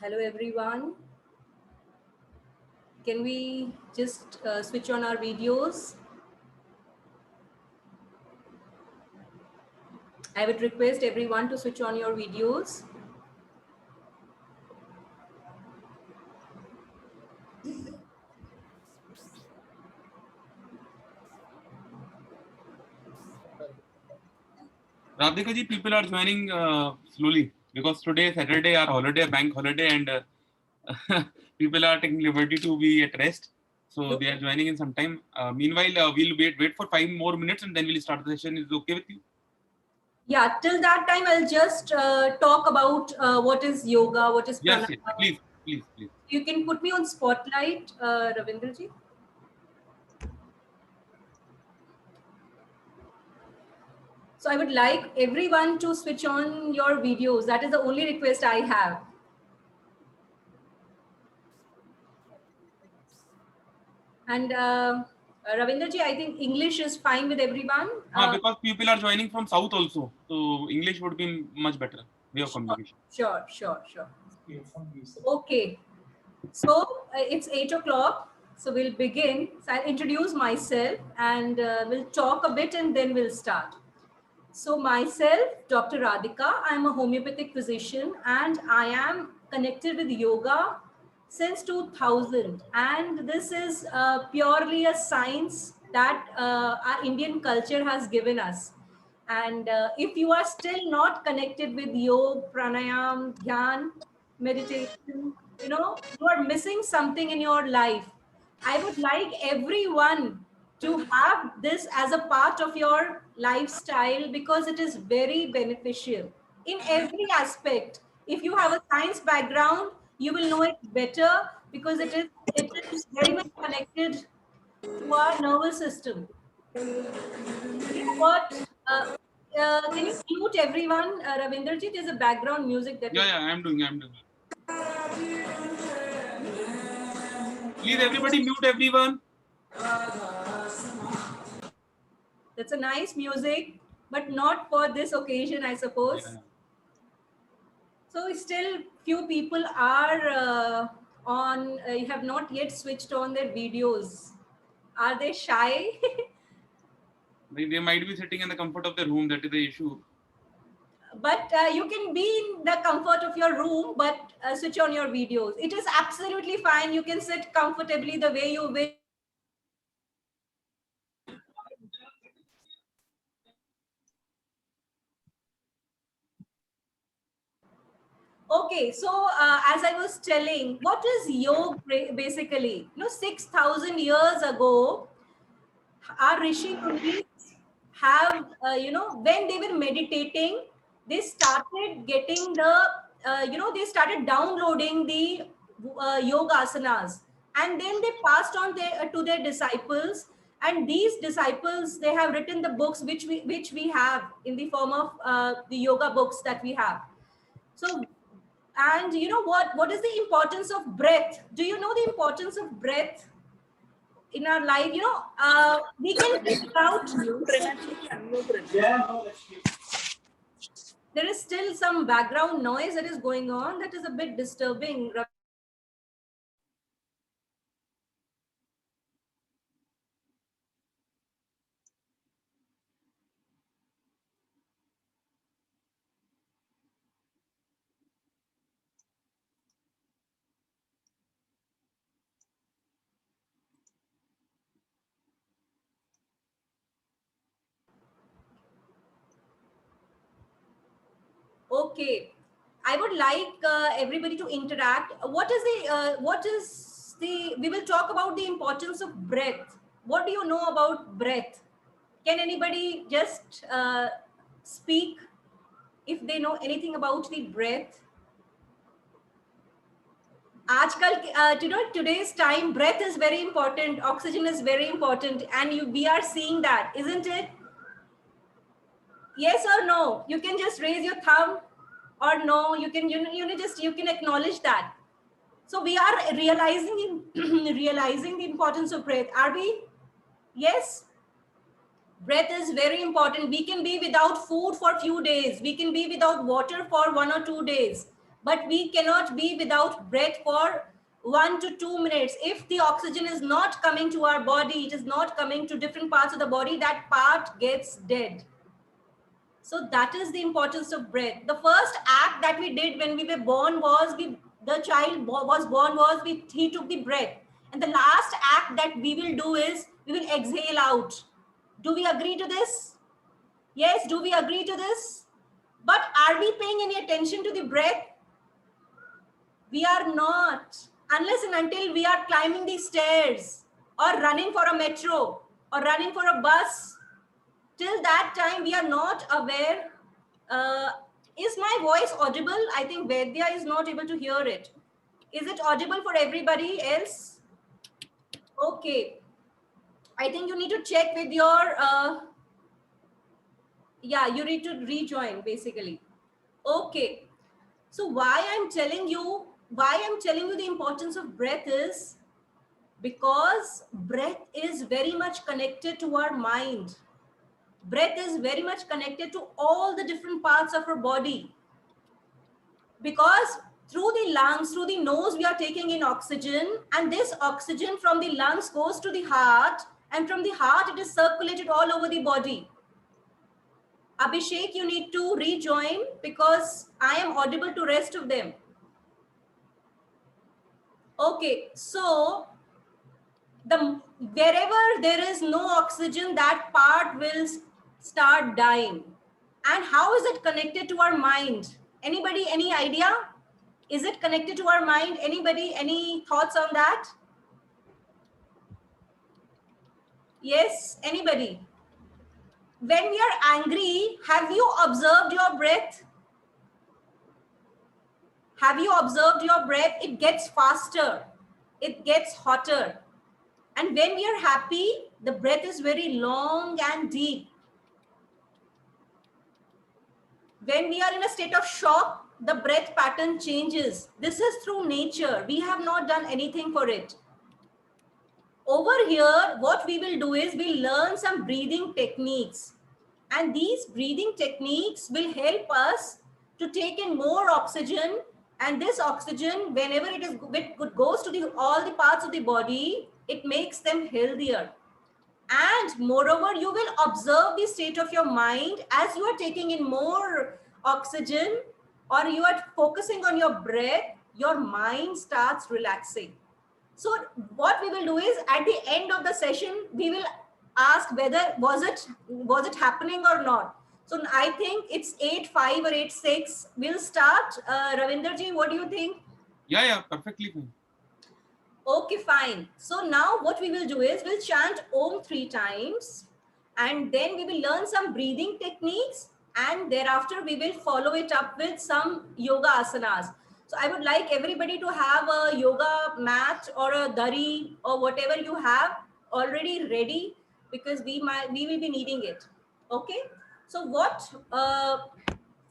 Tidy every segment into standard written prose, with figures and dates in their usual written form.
Hello everyone. Can we just switch on our videos? I would request everyone to switch on your videos. Radhika ji, people are joining slowly because today Saturday are holiday, bank holiday, and people are taking liberty to be at rest. So they are joining in some time. Meanwhile, we'll wait for 5 more minutes and then we'll start the session. Is it okay with you? Yeah, till that time, I'll just talk about what is yoga, what is Yes, yes. pranayama. Please. You can put me on spotlight, Ravindraji. So I would like everyone to switch on your videos. That is the only request I have. And Ravindraji, I think English is fine with everyone. Because people are joining from south also, so English would be much better way of communication. Sure. Okay. So it's 8 o'clock. So we'll begin. So I'll introduce myself and we'll talk a bit and then we'll start. So myself, Dr. Radhika, I'm a homeopathic physician and I am connected with yoga since 2000. And this is purely a science that our Indian culture has given us. And if you are still not connected with yoga, pranayam, dhyan, meditation, you are missing something in your life. I would like everyone to have this as a part of your lifestyle because it is very beneficial in every aspect. If you have a science background, you will know it better because it is very much connected to our nervous system. You know what? Can you mute everyone, Ravinderji? There's a background music that is. Yeah, I'm doing. Please, everybody, mute everyone. That's a nice music, but not for this occasion, I suppose. Yeah. So still few people are have not yet switched on their videos. Are they shy? They might be sitting in the comfort of their home. That is the issue. But you can be in the comfort of your room, but switch on your videos. It is absolutely fine. You can sit comfortably the way you wish. Okay, so as I was telling, what is yoga basically? 6,000 years ago, our Rishi Munis have, when they were meditating, they started getting they started downloading the yoga asanas. And then they passed on to their disciples. And these disciples, they have written the books which we have in the form of the yoga books that we have. So, and you know what is the importance of breath? Do you know the importance of breath in our life? We can figure out. There is still some background noise that is going on that is a bit disturbing. Okay, I would like everybody to interact. We will talk about the importance of breath. What do you know about breath? Can anybody just speak if they know anything about the breath? आजकल today's time, breath is very important, oxygen is very important, and we are seeing that, isn't it? Yes or no? You can just raise your thumb, or no, you can you can acknowledge that. So we are realizing realizing the importance of breath. Are we? Yes. Breath is very important. We can be without food for few days. We can be without water for 1 or 2 days. But we cannot be without breath for 1 to 2 minutes. If the oxygen is not coming to our body, it is not coming to different parts of the body, that part gets dead. So that is the importance of breath. The first act that we did when we were born was the child was born was he took the breath. And the last act that we will do is we will exhale out. Do we agree to this? Yes, do we agree to this? But are we paying any attention to the breath? We are not. Unless and until we are climbing the stairs or running for a metro or running for a bus, till that time we are not aware. uh, is my voice audible? I think Vedya is not able to hear it. Is it audible for everybody else? Okay, I think you need to check with your yeah, you need to rejoin basically. Okay, so why I'm telling you the importance of breath is because breath is very much connected to our mind. Breath is very much connected to all the different parts of our body, because through the lungs, through the nose, we are taking in oxygen, and this oxygen from the lungs goes to the heart, and from the heart it is circulated all over the body. Abhishek, you need to rejoin because I am audible to rest of them. Okay, so the wherever there is no oxygen, that part will start dying. And how is it connected to our mind? Anybody, any idea? Is it connected to our mind? Anybody, any thoughts on that? Yes, anybody? When we are angry, have you observed your breath? Have you observed your breath? It gets faster, it gets hotter. And when we are happy, the breath is very long and deep. When we are in a state of shock, the breath pattern changes. This is through nature. We have not done anything for it. Over here, what we will do is we'll learn some breathing techniques. And these breathing techniques will help us to take in more oxygen. And this oxygen, whenever it goes to all the parts of the body, it makes them healthier. And moreover, you will observe the state of your mind as you are taking in more oxygen or you are focusing on your breath, your mind starts relaxing. So what we will do is at the end of the session, we will ask whether was it happening or not. So I think it's 8:05 or 8:06. We'll start. Ravinder ji, what do you think? Yeah, perfectly fine. Okay, fine. So now what we will do is we'll chant Om 3 times and then we will learn some breathing techniques and thereafter we will follow it up with some yoga asanas. So I would like everybody to have a yoga mat or a dari or whatever you have already ready because we will be needing it. Okay. So what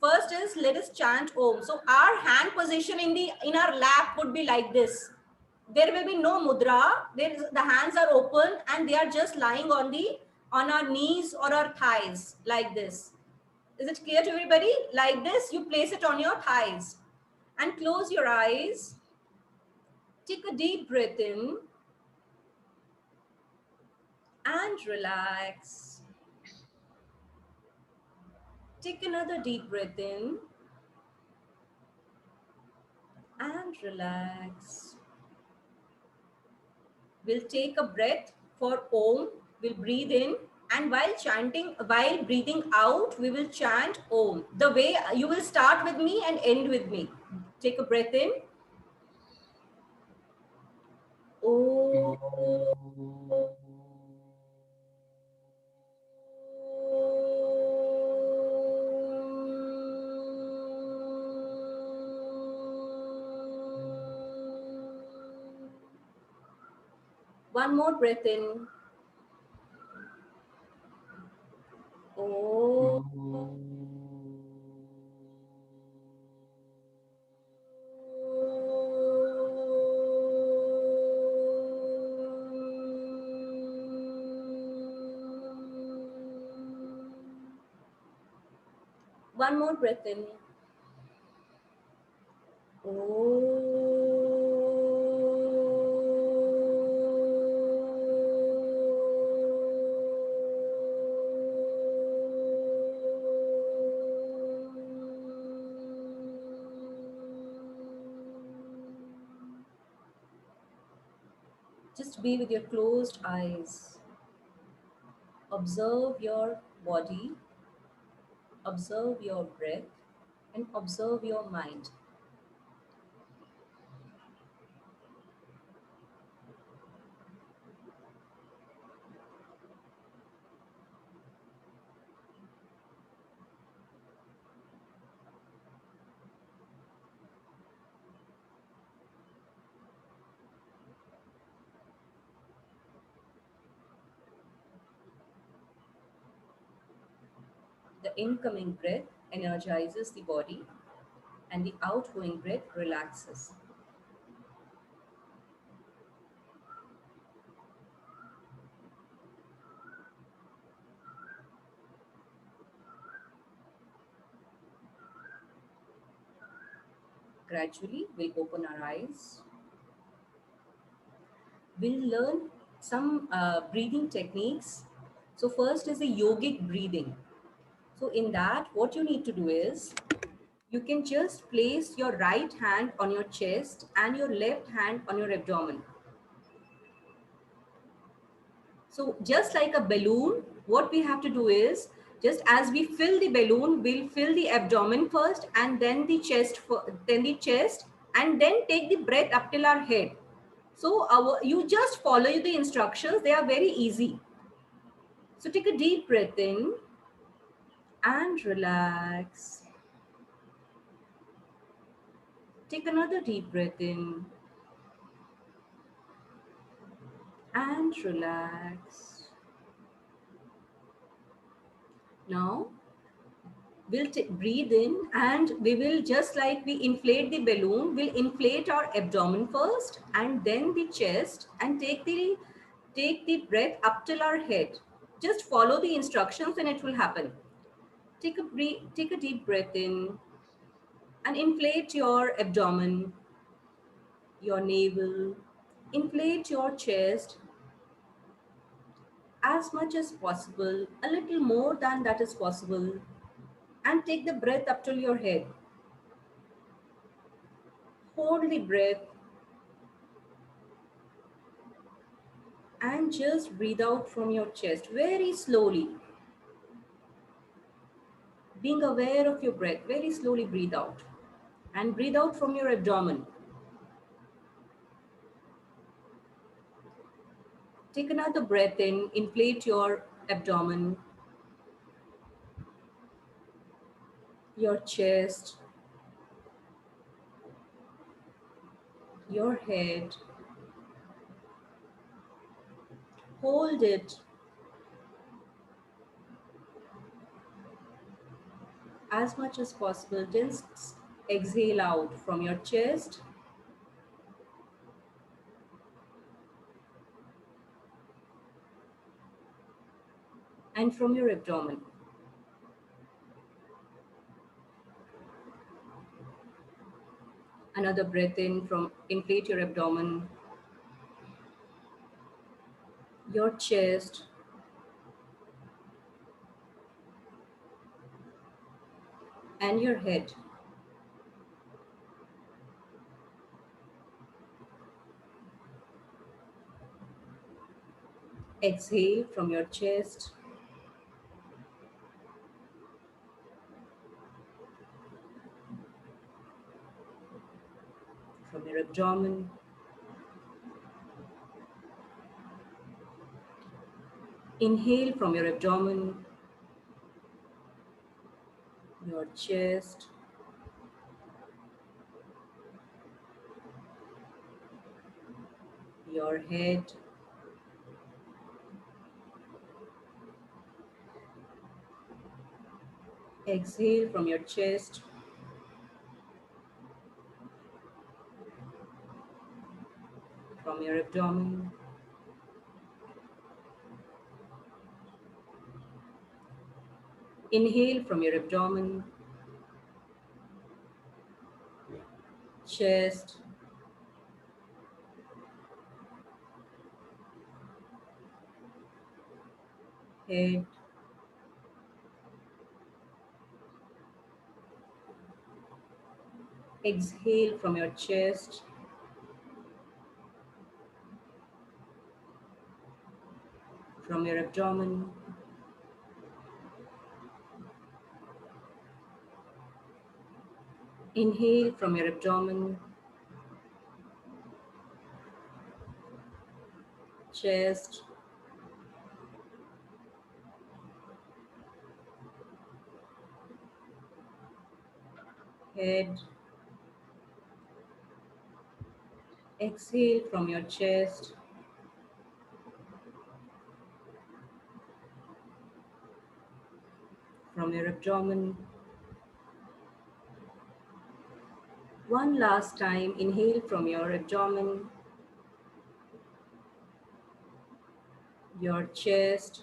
first is let us chant Om. So our hand position in our lap would be like this. There will be no mudra. The hands are open and they are just lying on our knees or our thighs like this. Is it clear to everybody? Like this, you place it on your thighs and close your eyes. Take a deep breath in and relax. Take another deep breath in and relax. We'll take a breath for Om. We'll breathe in and while breathing out, we will chant Om. The way you will start with me and end with me. Take a breath in. Om. One more breath in. Oh. One more breath in. Just be with your closed eyes. Observe your body, observe your breath, and observe your mind. The incoming breath energizes the body, and the outgoing breath relaxes. Gradually, we'll open our eyes. We'll learn some breathing techniques. So, first is the yogic breathing. So, in that, what you need to do is you can just place your right hand on your chest and your left hand on your abdomen. So just like a balloon, what we have to do is, just as we fill the balloon, we'll fill the abdomen first and then the chest, and then take the breath up till our head. So you just follow the instructions. They are very easy. So take a deep breath in and relax. Take another deep breath in and relax. Now we'll breathe in, and we will, just like we inflate the balloon, we'll inflate our abdomen first and then the chest, and take the breath up till our head. Just follow the instructions and it will happen. Take a deep breath in and inflate your abdomen, your navel, inflate your chest as much as possible, a little more than that is possible, and take the breath up till your head. Hold the breath and just breathe out from your chest very slowly. Being aware of your breath, very slowly breathe out and breathe out from your abdomen. Take another breath in, inflate your abdomen, your chest, your head. Hold it as much as possible. Just exhale out from your chest and from your abdomen. Another breath in, from inflate your abdomen, your chest, and your head. Exhale from your chest, from your abdomen. Inhale from your abdomen, your chest, your head. Exhale from your chest, from your abdomen. Inhale from your abdomen, chest, head, exhale from your chest, from your abdomen, inhale from your abdomen, chest, head, exhale from your chest, from your abdomen. One last time, inhale from your abdomen, your chest,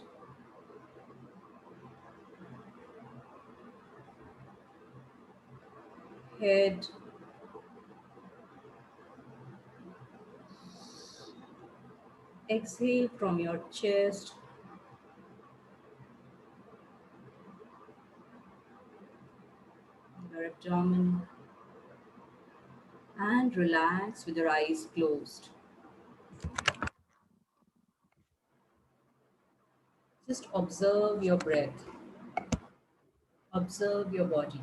head, exhale from your chest, your abdomen, and relax with your eyes closed. Just observe your breath, observe your body,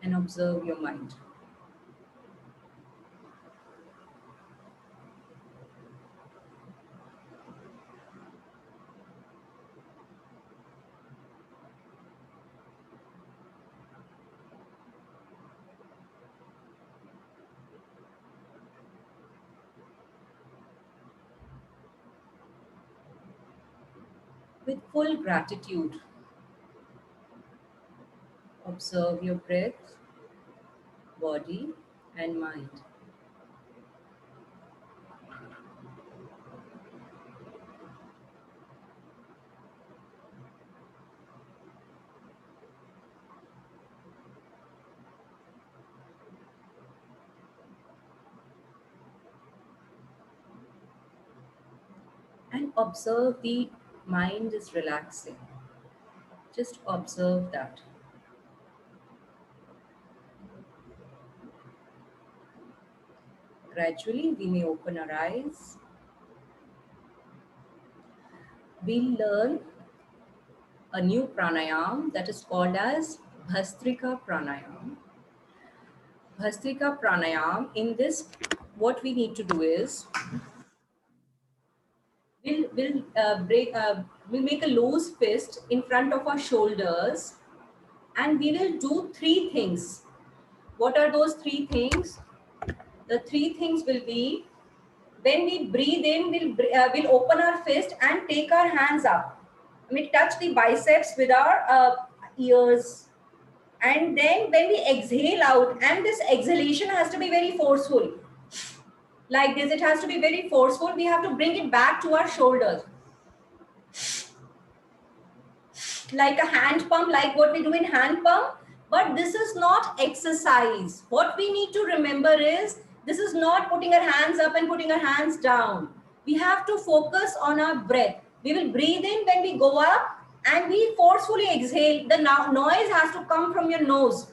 and observe your mind. With full gratitude, observe your breath, body, and mind. And observe the mind is relaxing. Just observe that. Gradually, we may open our eyes. We'll learn a new pranayam that is called as Bhastrika Pranayam. Bhastrika Pranayam, in this, what we need to do is, we'll make a loose fist in front of our shoulders, and we will do three things. What are those three things? The three things will be, when we breathe in, we'll open our fist and take our hands up. We touch the biceps with our ears. And then when we exhale out, and this exhalation has to be very forceful. Like this, it has to be very forceful. We have to bring it back to our shoulders. Like a hand pump, like what we do in hand pump. But this is not exercise. What we need to remember is, this is not putting our hands up and putting our hands down. We have to focus on our breath. We will breathe in when we go up, and we forcefully exhale. The noise has to come from your nose.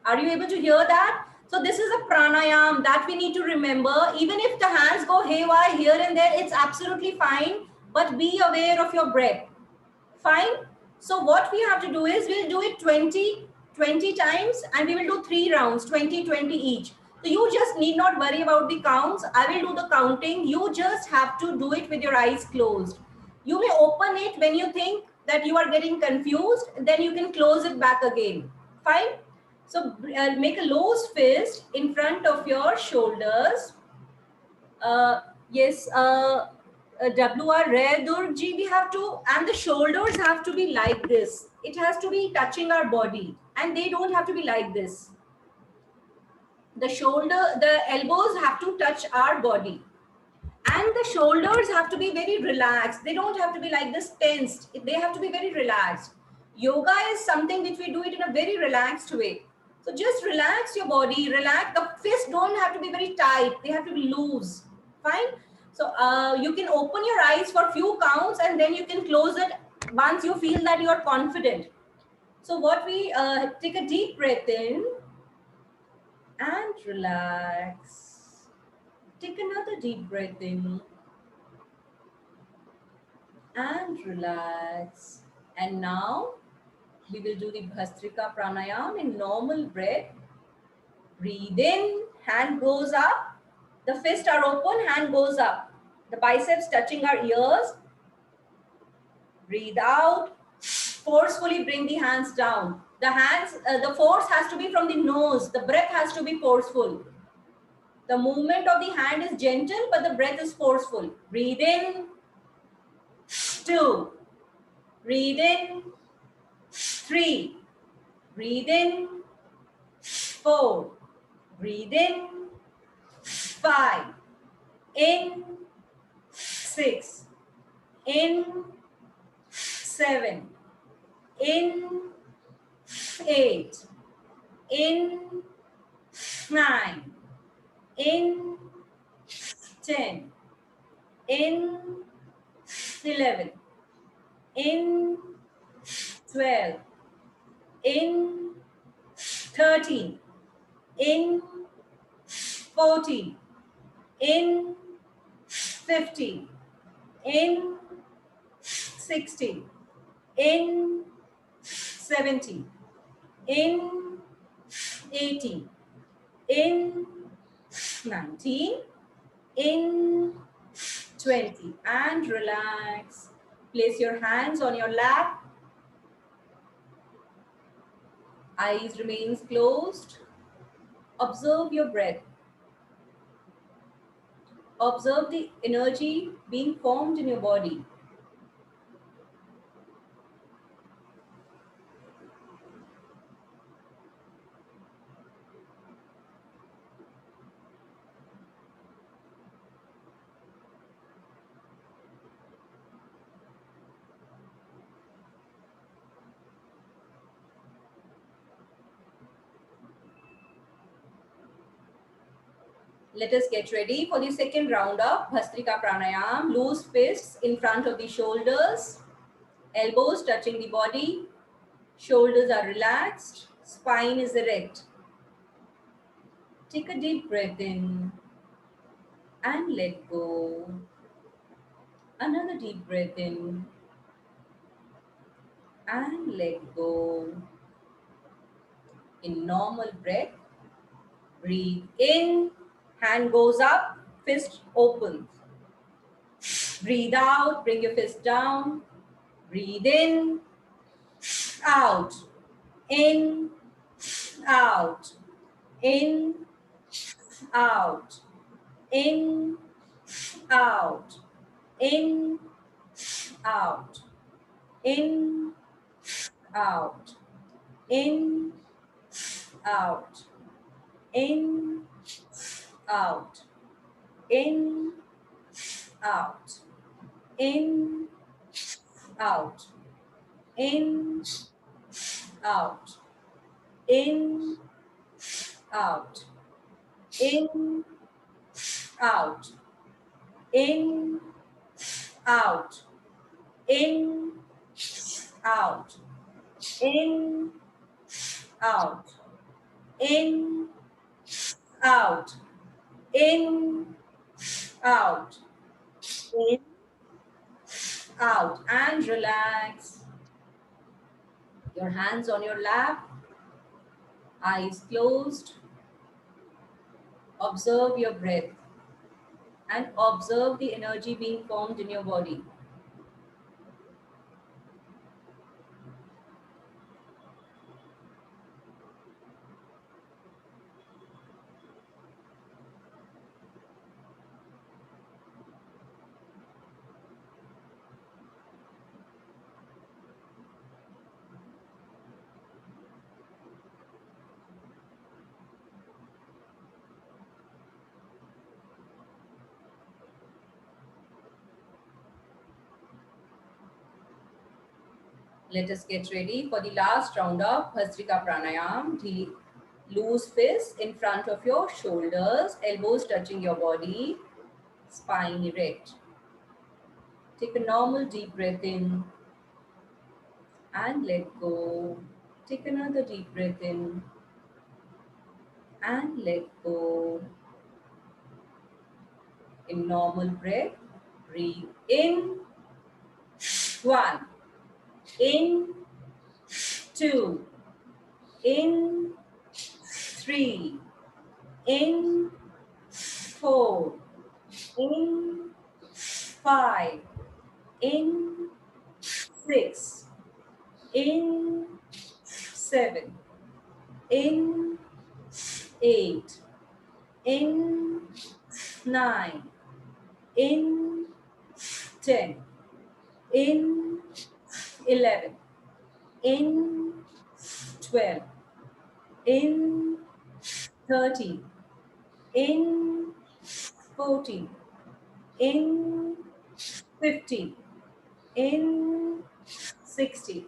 Are you able to hear that? So this is a pranayam that we need to remember. Even if the hands go haywire here and there, it's absolutely fine. But be aware of your breath. Fine. So what we have to do is, we'll do it 20 times, and we will do 3 rounds, 20 each. So you just need not worry about the counts. I will do the counting. You just have to do it with your eyes closed. You may open it when you think that you are getting confused. Then you can close it back again. Fine. So make a loose fist in front of your shoulders. Yes, WR Rare Durji, we have to, and the shoulders have to be like this. It has to be touching our body, and they don't have to be like this. The elbows have to touch our body. And the shoulders have to be very relaxed. They don't have to be like this tensed. They have to be very relaxed. Yoga is something which we do it in a very relaxed way. So just relax your body, relax. The fists don't have to be very tight. They have to be loose. Fine. So you can open your eyes for few counts and then you can close it once you feel that you are confident. So what we take a deep breath in and relax. Take another deep breath in and relax. And now we will do the Bhastrika Pranayam in normal breath. Breathe in, hand goes up. The fists are open, hand goes up. The biceps touching our ears. Breathe out. Forcefully bring the hands down. The force has to be from the nose. The breath has to be forceful. The movement of the hand is gentle, but the breath is forceful. Breathe in. 2. Breathe in. 3. Breathe in. 4. Breathe in. 5. In. 6. In. 7. In. 8. In. 9. In. 10. In. 11. In. 12. In. 13. In. 14. In. 15. In. 16. In. 17. In. 18. In. 19. In. 20. And relax. Place your hands on your lap. Eyes remains closed. Observe your breath. Observe the energy being formed in your body. Let us get ready for the second round of Bhastrika Pranayam. Loose fists in front of the shoulders, elbows touching the body, shoulders are relaxed, spine is erect. Take a deep breath in and let go. Another deep breath in and let go. In normal breath, breathe in, hand goes up, fist opens. Breathe out, bring your fist down. Breathe in, out, in, out, in, out, in, out, in, out, in, out, in, out, in, out, in, out, in, out, in, out, in, out, in, out, in, out, in, out, in, out, in, out, in, out, in, out, and relax. Your hands on your lap, eyes closed. Observe your breath and observe the energy being formed in your body. Let us get ready for the last round of Bhastrika Pranayam. The loose fist in front of your shoulders, elbows touching your body, spine erect. Take a normal deep breath in and let go. Take another deep breath in and let go. In normal breath, breathe in, 1, in, 2, in, 3, in, 4, in, 5, in, 6, in, 7, in, 8, in, 9, in, 10, in, 11, in, 12, in, 13, in, 14, in, 15, in, 16,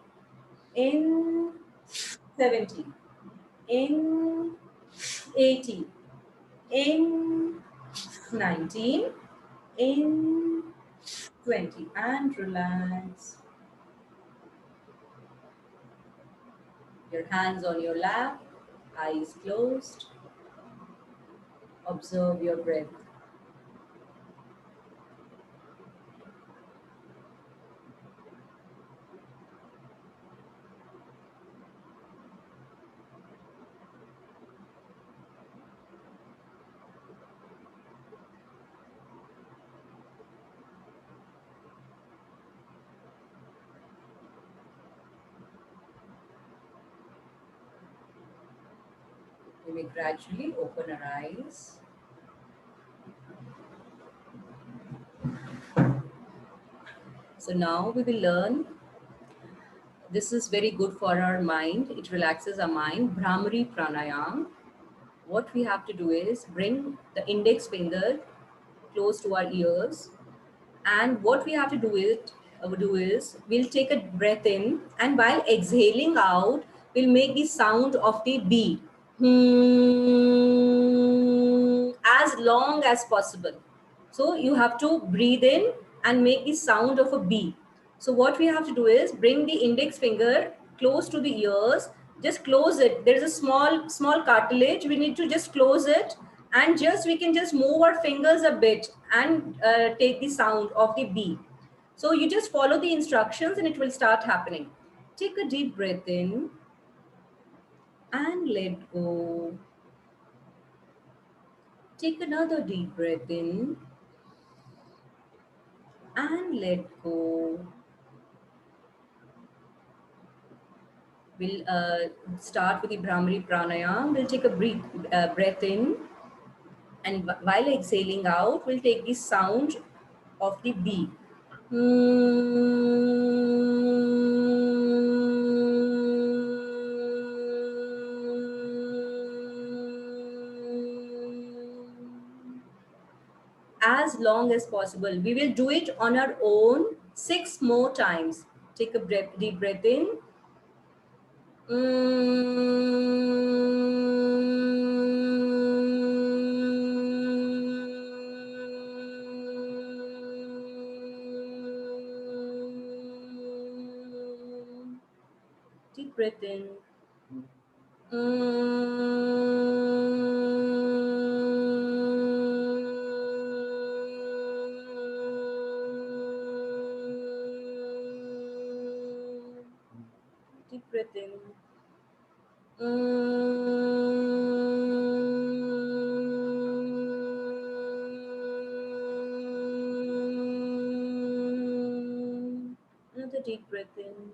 in, 17, in, 18, in, 19, in, 20, and relax. Your hands on your lap, eyes closed. Observe your breath. We may gradually open our eyes. So now we will learn. This is very good for our mind. It relaxes our mind. Bhramari Pranayam. What we have to do is bring the index finger close to our ears, and what we have to do is we'll take a breath in, and while exhaling out, we'll make the sound of the B. As long as possible. So you have to breathe in and make the sound of a B. So what we have to do is bring the index finger close to the ears, just close it. There is a small cartilage. We need to just close it, and we can just move our fingers a bit and take the sound of the B. So you just follow the instructions and it will start happening. Take a deep breath in and let go. Take another deep breath in and let go. We'll start with the Bhramari Pranayam. We'll take a breath in, and while exhaling out, we'll take the sound of the B. As long as possible. We will do it on our own 6 more times. Take a deep breath in. Deep breath in. Deep breath in. Another deep breath in.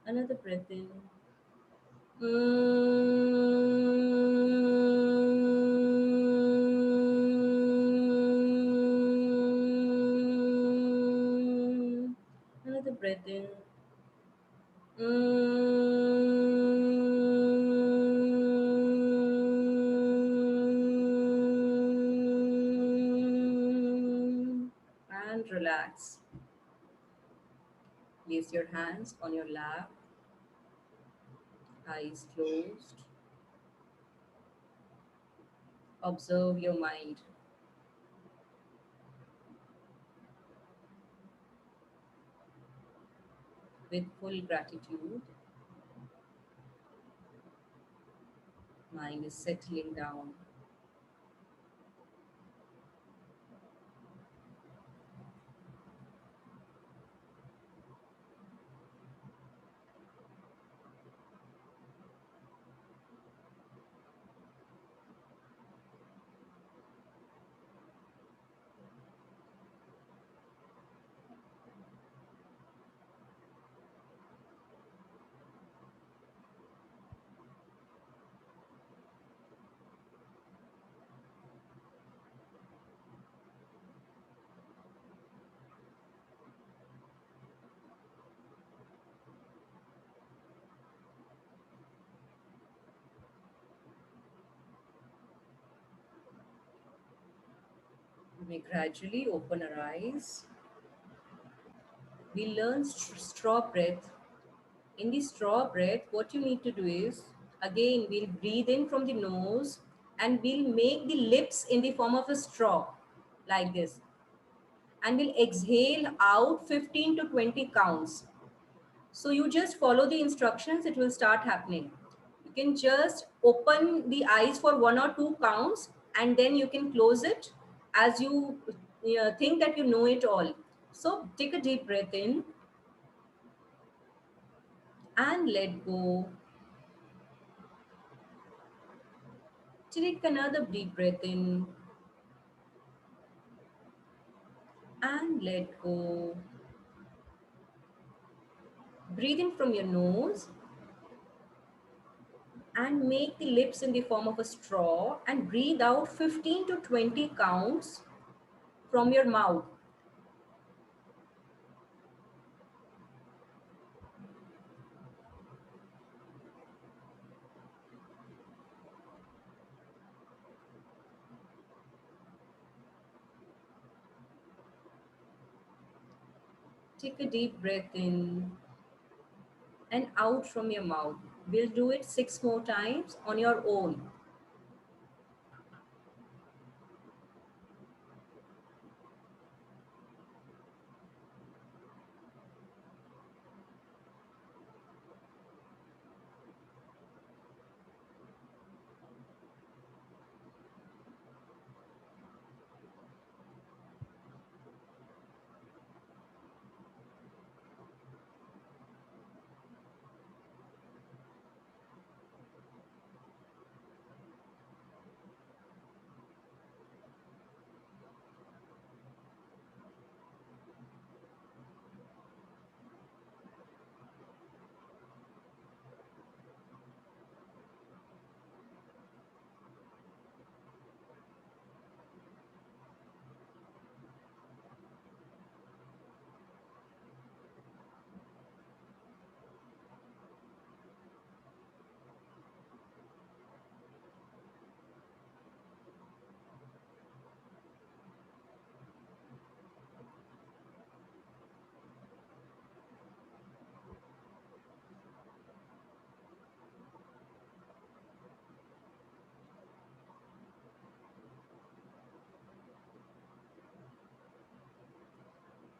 Another breath in. Another breath in. bit relaxed. Place your hands on your lap, eyes closed. Observe your mind. With full gratitude, mind is settling down. You may gradually open our eyes. We learn straw breath. In the straw breath, what you need to do is, again, we'll breathe in from the nose and we'll make the lips in the form of a straw, like this. And we'll exhale out 15 to 20 counts. So you just follow the instructions, it will start happening. You can just open the eyes for 1 or 2 counts and then you can close it as you think that you know it all. So take a deep breath in and let go. Take another deep breath in and let go. Breathe in from your nose and make the lips in the form of a straw and breathe out 15 to 20 counts from your mouth. Take a deep breath in and out from your mouth. We'll do it 6 more times on your own.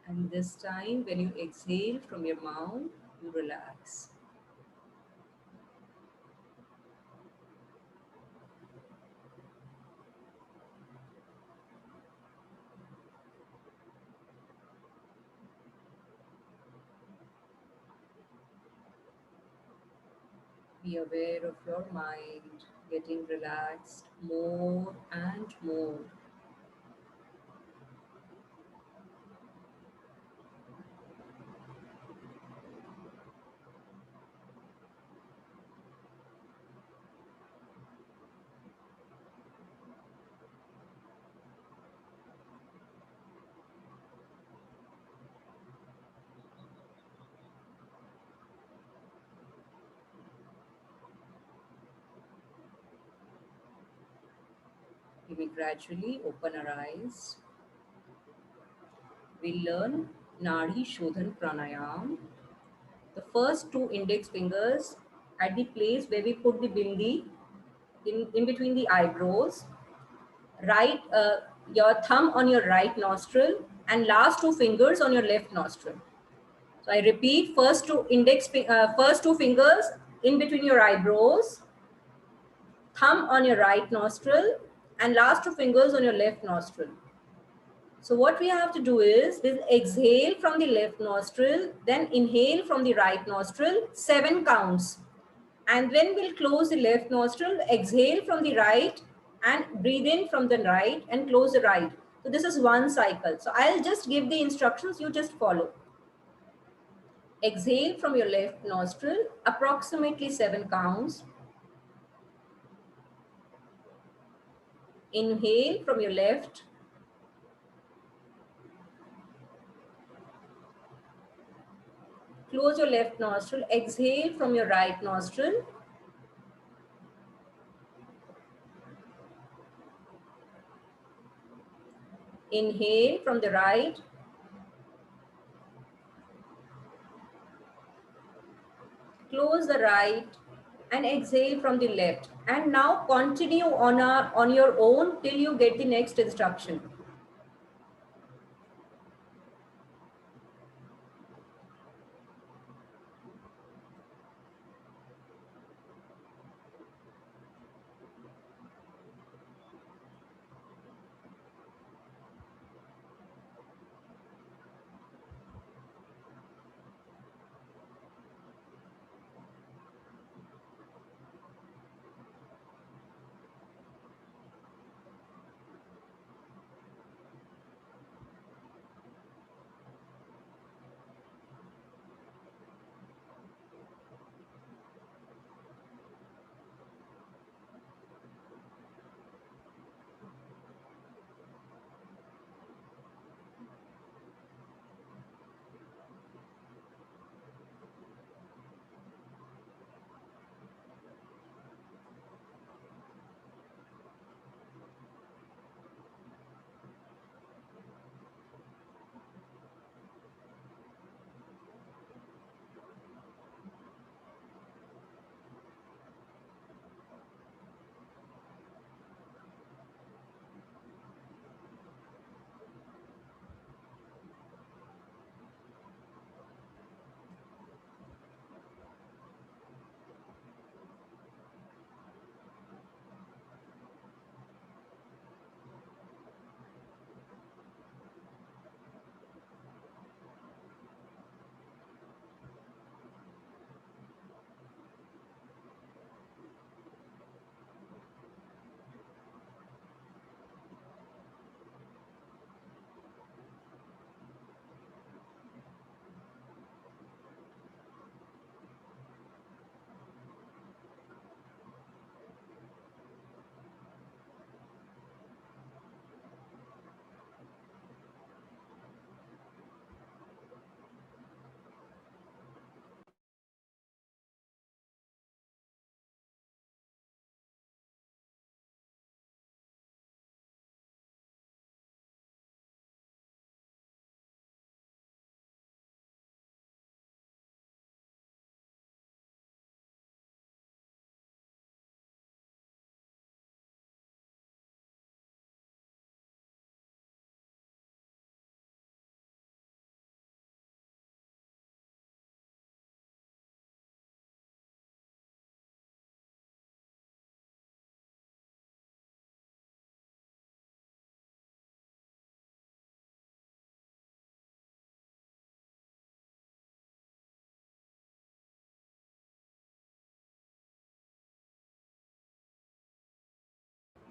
And this time, when you exhale from your mouth, you relax. Be aware of your mind getting relaxed more and more. We will gradually open our eyes. we learn Nadi Shodhan Pranayam. The first two index fingers at the place where we put the bindi in between the eyebrows, right, your thumb on your right nostril and last two fingers on your left nostril. So I repeat, first two fingers in between your eyebrows, thumb on your right nostril and last two fingers on your left nostril. So what we have to do is we'll exhale from the left nostril, then inhale from the right nostril, 7 counts. And then we'll close the left nostril, exhale from the right and breathe in from the right and close the right. So this is one cycle. So I'll just give the instructions, you just follow. Exhale from your left nostril, approximately 7 counts. Inhale from your left. Close your left nostril, exhale from your right nostril. Inhale from the right. Close the right and exhale from the left. And now continue on your own till you get the next instruction.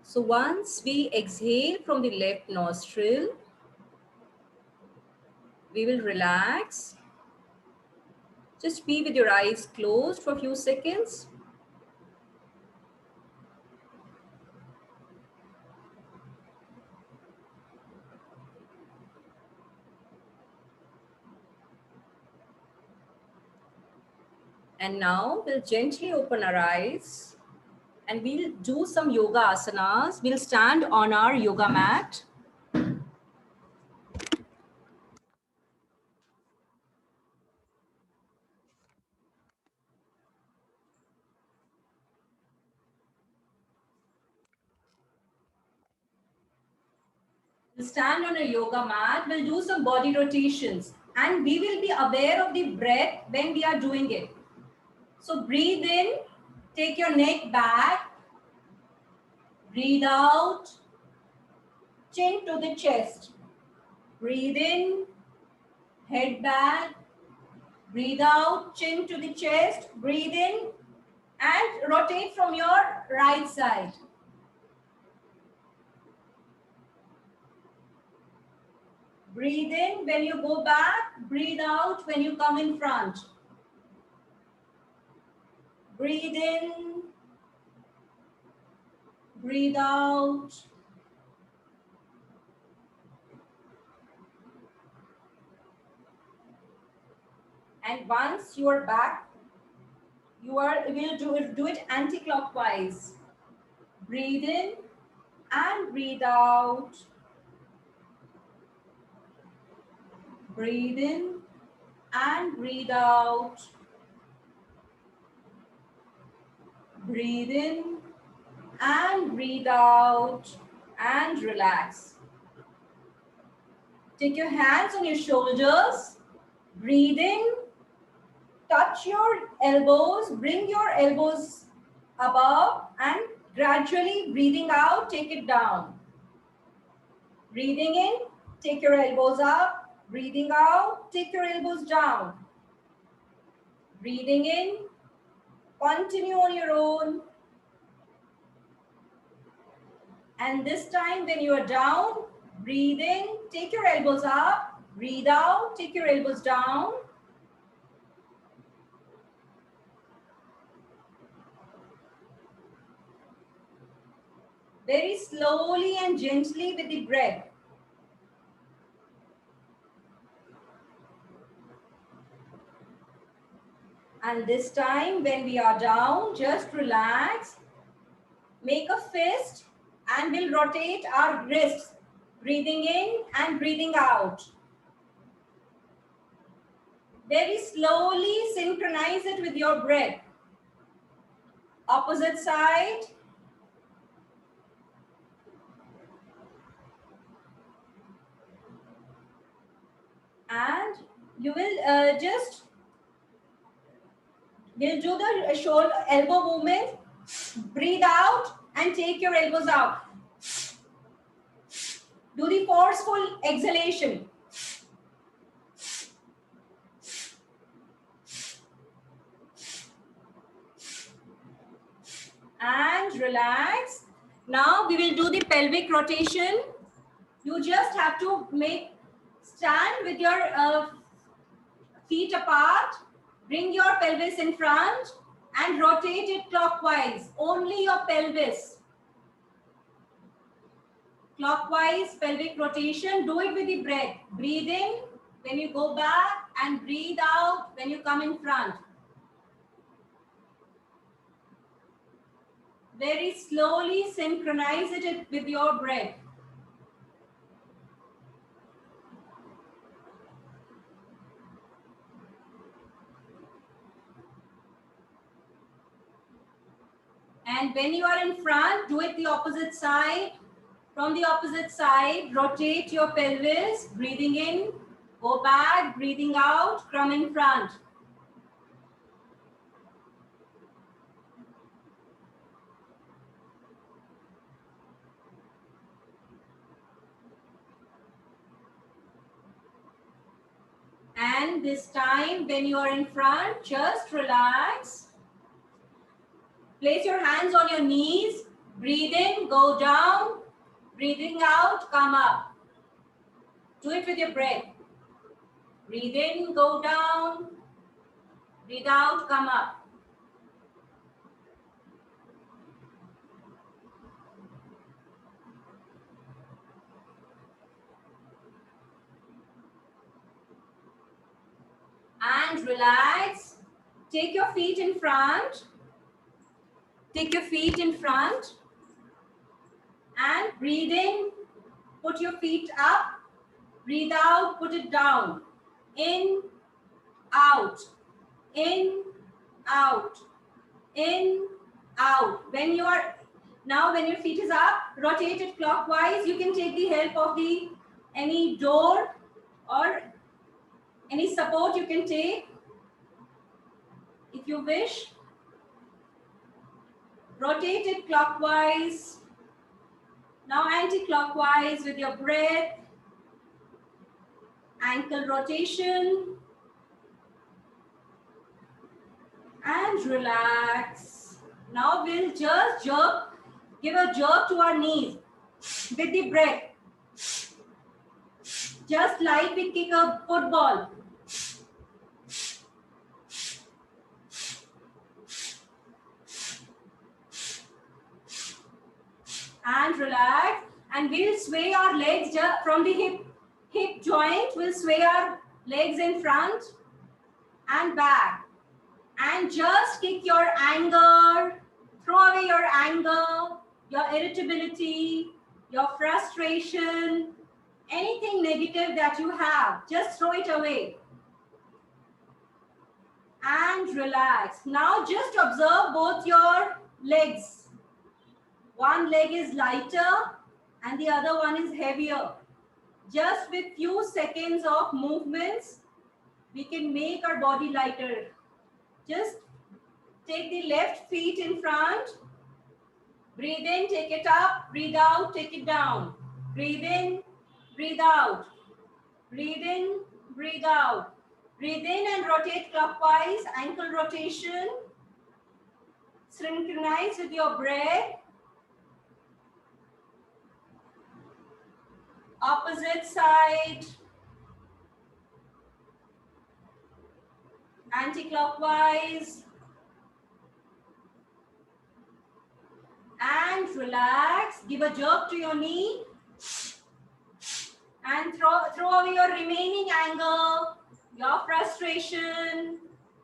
So once we exhale from the left nostril, we will relax. Just be with your eyes closed for a few seconds. And now we'll gently open our eyes and we'll do some yoga asanas. We'll stand on our yoga mat. stand on a yoga mat. We'll do some body rotations and we will be aware of the breath when we are doing it. So breathe in, take your neck back, breathe out, chin to the chest. Breathe in, head back, breathe out, chin to the chest, breathe in and rotate from your right side. Breathe in when you go back, breathe out when you come in front. Breathe in, breathe out. And once you are back, will do it anti-clockwise. Breathe in and breathe out. Breathe in and breathe out. Breathe in and breathe out and relax. Take your hands on your shoulders. Breathe in, touch your elbows, bring your elbows above and gradually breathing out, take it down. Breathing in, take your elbows up. Breathing out, take your elbows down. Breathing in, continue on your own. And this time when you are down, breathe in, take your elbows up. Breathe out, take your elbows down. Very slowly and gently with the breath. And this time when we are down, just relax. Make a fist and we'll rotate our wrists. Breathing in and breathing out. Very slowly synchronize it with your breath. Opposite side. And you will we'll do the shoulder elbow movement. Breathe out and take your elbows out. Do the forceful exhalation. And relax. Now we will do the pelvic rotation. You just have to stand with your feet apart. Bring your pelvis in front and rotate it clockwise. Only your pelvis. Clockwise pelvic rotation. Do it with the breath. Breathe in when you go back and breathe out when you come in front. Very slowly synchronize it with your breath. And when you are in front, do it the opposite side. From the opposite side, rotate your pelvis, breathing in, go back, breathing out, come in front. And this time, when you are in front, just relax. Place your hands on your knees, breathe in, go down, breathing out, come up. Do it with your breath. Breathe in, go down, breathe out, come up. And relax. Take your feet in front. Take your feet in front. And breathe in. Put your feet up. Breathe out. Put it down. In, out. In, out. In, out. When your feet is up, rotate it clockwise. You can take the help of any door or any support you can take if you wish. Rotate it clockwise. Now anti-clockwise with your breath. Ankle rotation. And relax. Now we'll just jerk, give a jerk to our knees with the breath. Just like we kick a football. And relax. And we'll sway our legs from the hip joint. We'll sway our legs in front and back. And just kick your anger. Throw away your anger, your irritability, your frustration, anything negative that you have. Just throw it away. And relax. Now just observe both your legs. One leg is lighter and the other one is heavier. Just with few seconds of movements, we can make our body lighter. Just take the left feet in front. Breathe in, take it up. Breathe out, take it down. Breathe in, breathe out. Breathe in, breathe out. Breathe in and rotate clockwise, ankle rotation. Synchronize with your breath. Opposite side. Anti-clockwise. And relax. Give a jerk to your knee. And throw away your remaining anger, your frustration,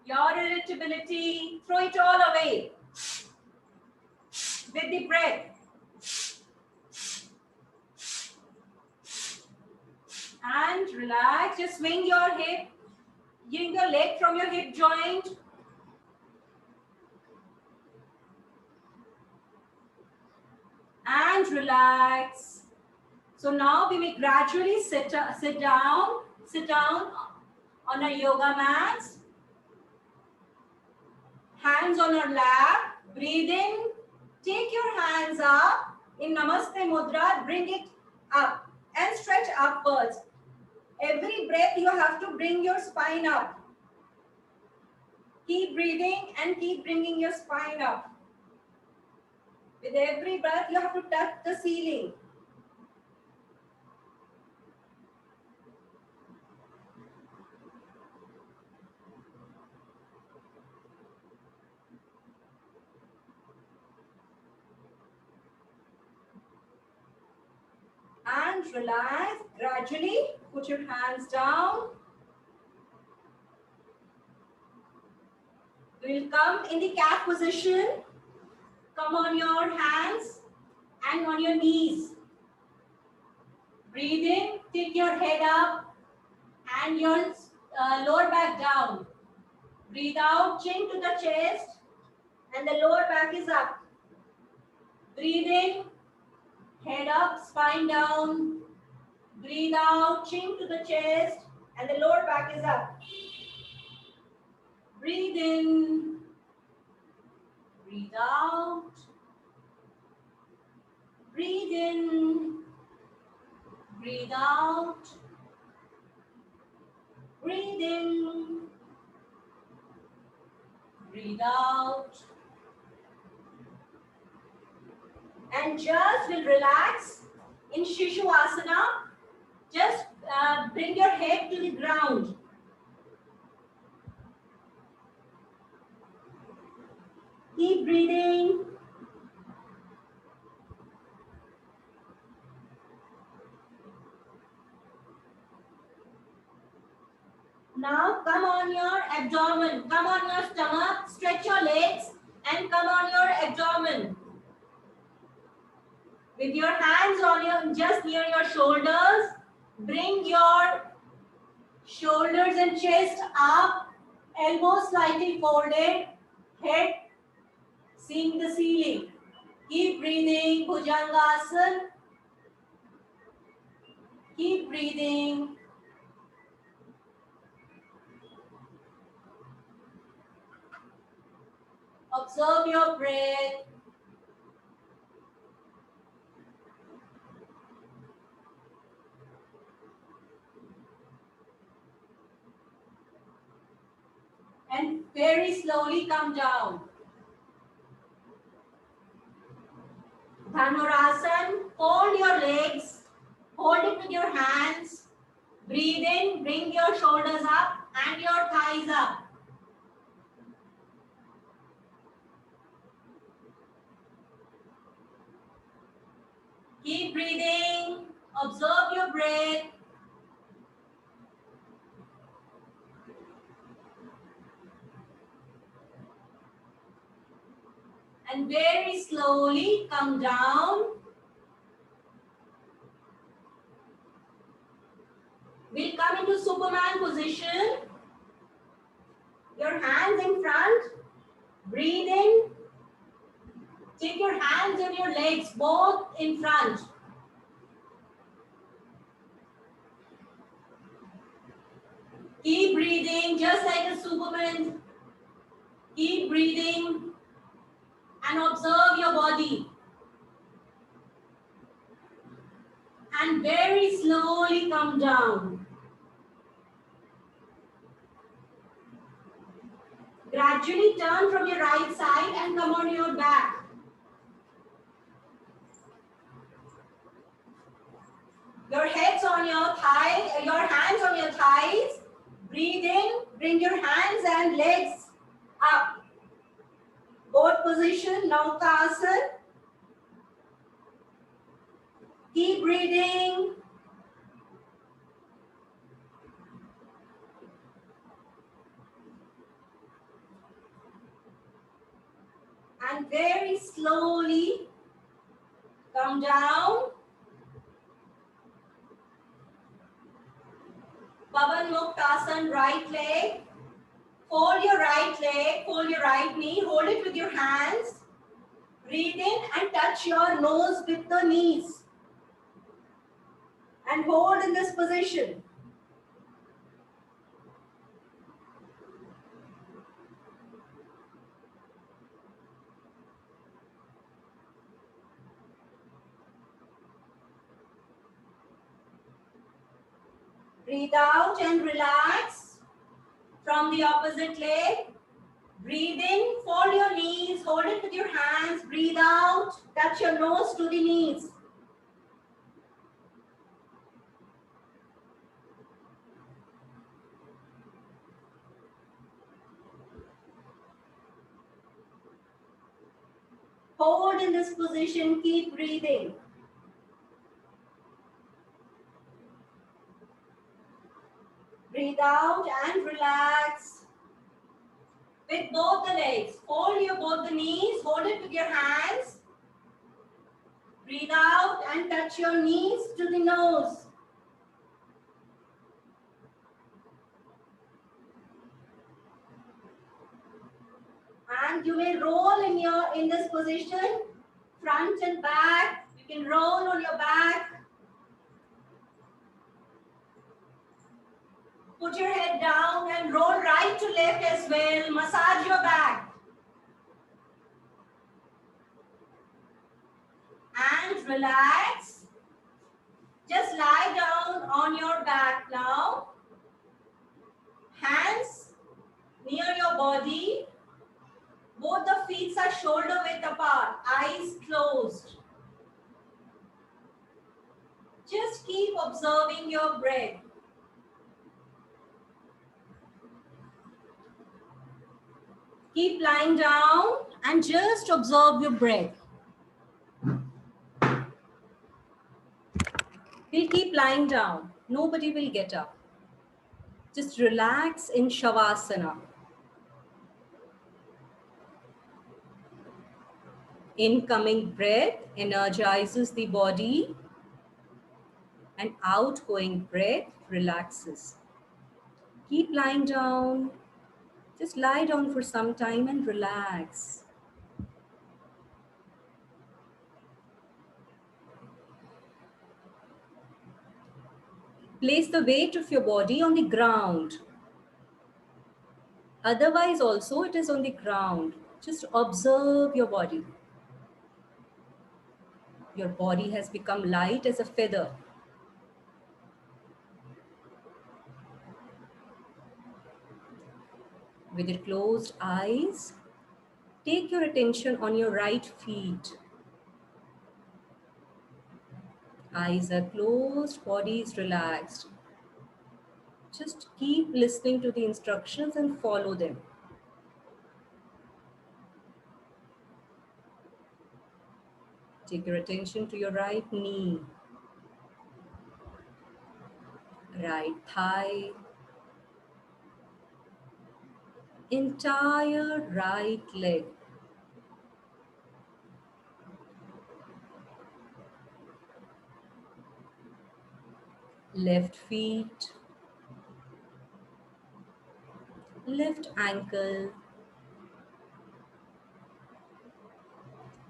your irritability. Throw it all away with the breath. And relax. Just swing your hip. Swing your leg from your hip joint. And relax. So now we may gradually sit down on our yoga mats. Hands on our lap. Breathe in. Take your hands up in Namaste Mudra. Bring it up and stretch upwards. Every breath you have to bring your spine up. Keep breathing and keep bringing your spine up. With every breath you have to touch the ceiling. And relax. Gradually put your hands down. We'll come in the cat position. Come on your hands and on your knees. Breathe in, take your head up and your lower back down. Breathe out, chin to the chest and the lower back is up. Breathe in, head up, spine down. Breathe out, chin to the chest and the lower back is up. Breathe in. Breathe out. Breathe in. Breathe out. Breathe in. Breathe out. And just will relax in Shishupasana. Just bring your head to the ground. Keep breathing. Now come on your abdomen, come on your stomach, stretch your legs and come on your abdomen. With your hands on your just near your shoulders, bring your shoulders and chest up, elbows slightly folded, head seeing the ceiling. Keep breathing, Bhujangasana. Keep breathing. Observe your breath. And very slowly come down. Dhanurasana, fold your legs, hold it with your hands. Breathe in, bring your shoulders up and your thighs up. Keep breathing, observe your breath. And very slowly come down. We'll come into Superman position. Your hands in front. Breathe in. Take your hands and your legs both in front. Keep breathing just like a Superman. Keep breathing and observe your body. And very slowly come down. Gradually turn from your right side and come on your back. Your head's on your thigh, your hands on your thighs. Breathe in, bring your hands and legs up. Both position, Naukasana. Keep breathing. And very slowly come down. Pavan Muktasana, right leg. Fold your right leg, fold your right knee, hold it with your hands. Breathe in and touch your nose with the knees. And hold in this position. Breathe out and relax from the opposite leg. Breathe in, fold your knees, hold it with your hands. Breathe out, touch your nose to the knees. Hold in this position, keep breathing. Breathe out and relax. With both the legs, fold your both the knees, hold it with your hands. Breathe out and touch your knees to the nose. And you may roll in this position, front and back. You can roll on your back. Put your head down and roll right to left as well. Massage your back. And relax. Just lie down on your back now. Hands near your body. Both the feet are shoulder width apart. Eyes closed. Just keep observing your breath. Keep lying down and just observe your breath. We'll keep lying down. Nobody will get up. Just relax in Shavasana. Incoming breath energizes the body and outgoing breath relaxes. Keep lying down. Just lie down for some time and relax. Place the weight of your body on the ground. Otherwise also it is on the ground. Just observe your body. Your body has become light as a feather. With your closed eyes, take your attention on your right feet. Eyes are closed, body is relaxed. Just keep listening to the instructions and follow them. Take your attention to your right knee, right thigh, entire right leg. Left feet, left ankle,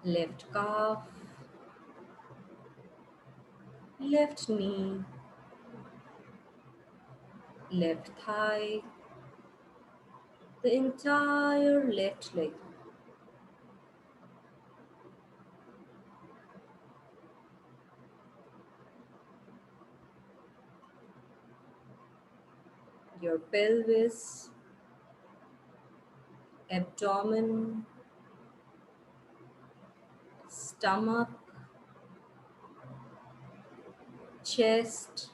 left calf, left knee, left thigh, the entire left leg. Your pelvis, abdomen, stomach, chest,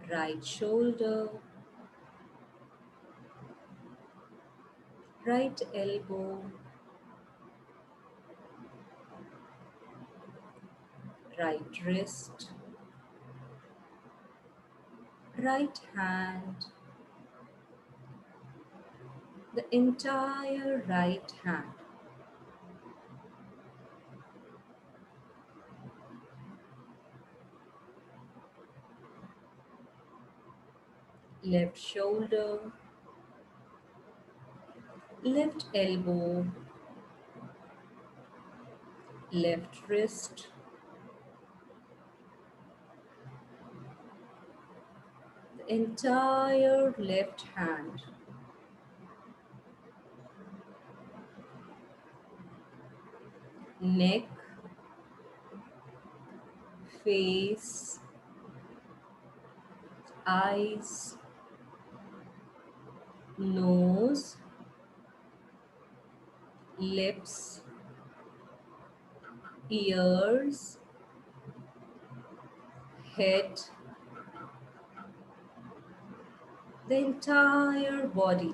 right shoulder, right elbow, right wrist, right hand, the entire right hand. Left shoulder, left elbow, left wrist, the entire left hand. Neck, face, eyes, nose, lips, ears, head, the entire body.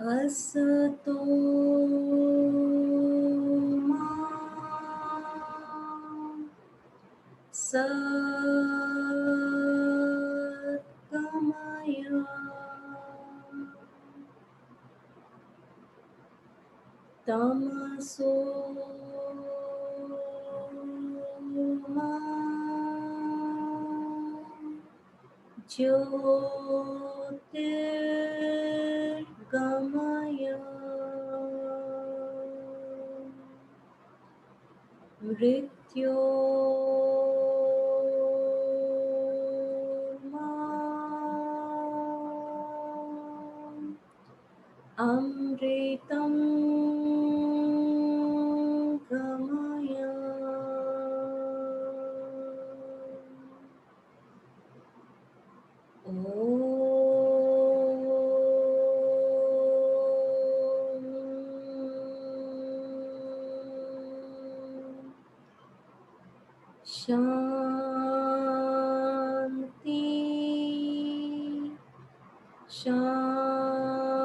Asato ma satgamaya tamaso ma Jyotirgamaya Mrityoma Amritam Gamaya. Shanti, Shanti.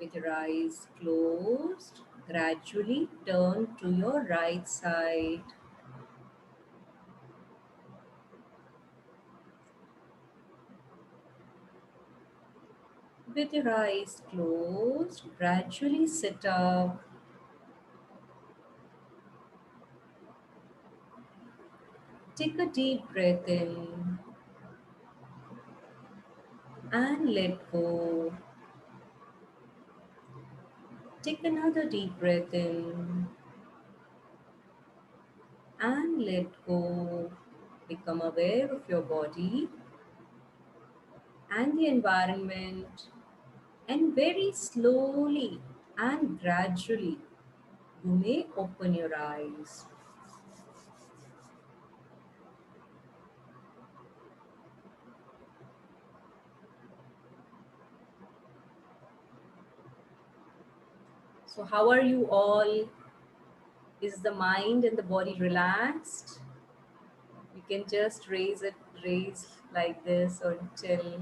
With your eyes closed, gradually turn to your right side. With your eyes closed, gradually sit up. Take a deep breath in and let go. Take another deep breath in and let go. Become aware of your body and the environment, and very slowly and gradually you may open your eyes. So, how are you all? Is the mind and the body relaxed? You can just raise like this or till.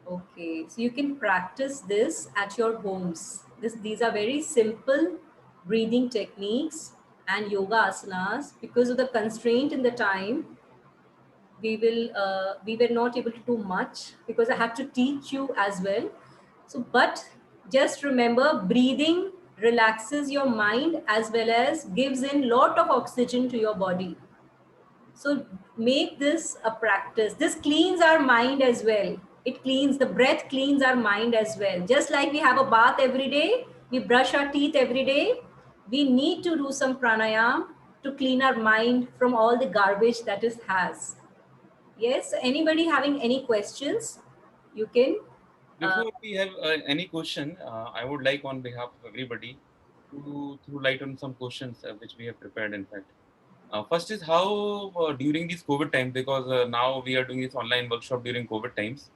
Okay, so you can practice this at your homes. These are very simple breathing techniques and yoga asanas. Because of the constraint in the time, we were not able to do much because I have to teach you as well. So, but just remember, breathing relaxes your mind as well as gives in lot of oxygen to your body. So make this a practice. This cleans our mind as well. It cleans, the breath cleans our mind as well. Just like we have a bath every day, we brush our teeth every day, we need to do some pranayam to clean our mind from all the garbage that it has. Yes, anybody having any questions, you can. Before we have any question, I would like on behalf of everybody to throw light on some questions which we have prepared, in fact. First is how during these COVID times, because now we are doing this online workshop during COVID times.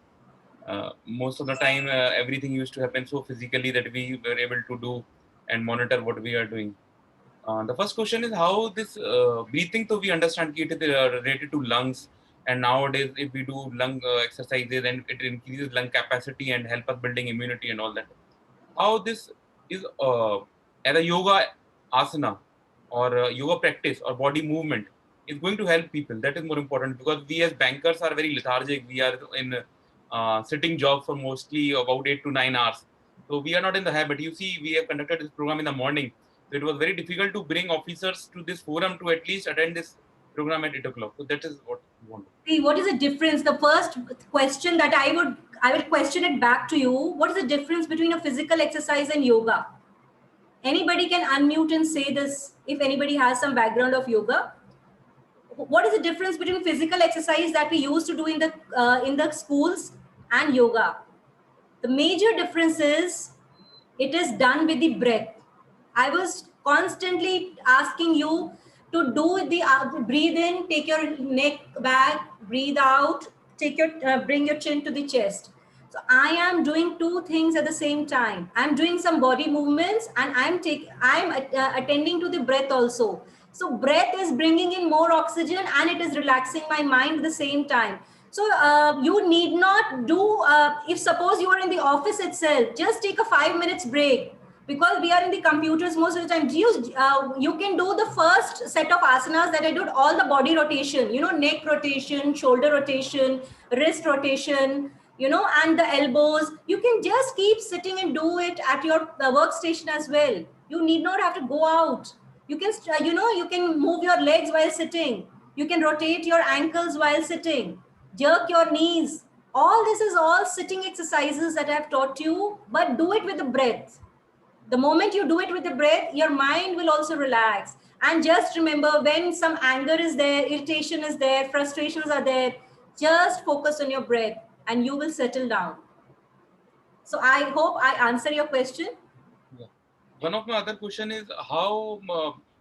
Most of the time, everything used to happen so physically that we were able to do and monitor what we are doing. The first question is how this breathing, so we understand it is related to lungs. And nowadays, if we do lung exercises, and it increases lung capacity and help us building immunity and all that. How this is as a yoga asana or yoga practice or body movement is going to help people. That is more important because we as bankers are very lethargic. We are in sitting jobs for mostly about 8 to 9 hours. So we are not in the habit. You see, we have conducted this program in the morning. So it was very difficult to bring officers to this forum to at least attend this program at 8 o'clock. So that is what we want. See, what is the difference? The first question that I will question it back to you. What is the difference between a physical exercise and yoga? Anybody can unmute and say this if anybody has some background of yoga. What is the difference between physical exercise that we used to do in the schools and yoga? The major difference is it is done with the breath. I was constantly asking you to do the breathe in, take your neck back, breathe out, take your bring your chin to the chest. So I am doing two things at the same time. I'm doing some body movements and I'm attending to the breath also. So breath is bringing in more oxygen and it is relaxing my mind at the same time. So you need not do, if suppose you are in the office itself, just take a 5 minutes break because we are in the computers most of the time. You can do the first set of asanas that I did, all the body rotation, neck rotation, shoulder rotation, wrist rotation, and the elbows. You can just keep sitting and do it at your workstation as well. You need not have to go out. You can, you can move your legs while sitting. You can rotate your ankles while sitting, jerk your knees. All this is all sitting exercises that I've taught you, but do it with the breath. The moment you do it with the breath, your mind will also relax. And just remember, when some anger is there, irritation is there, frustrations are there, just focus on your breath and you will settle down. So I hope I answer your question. Yeah. One of my other question is how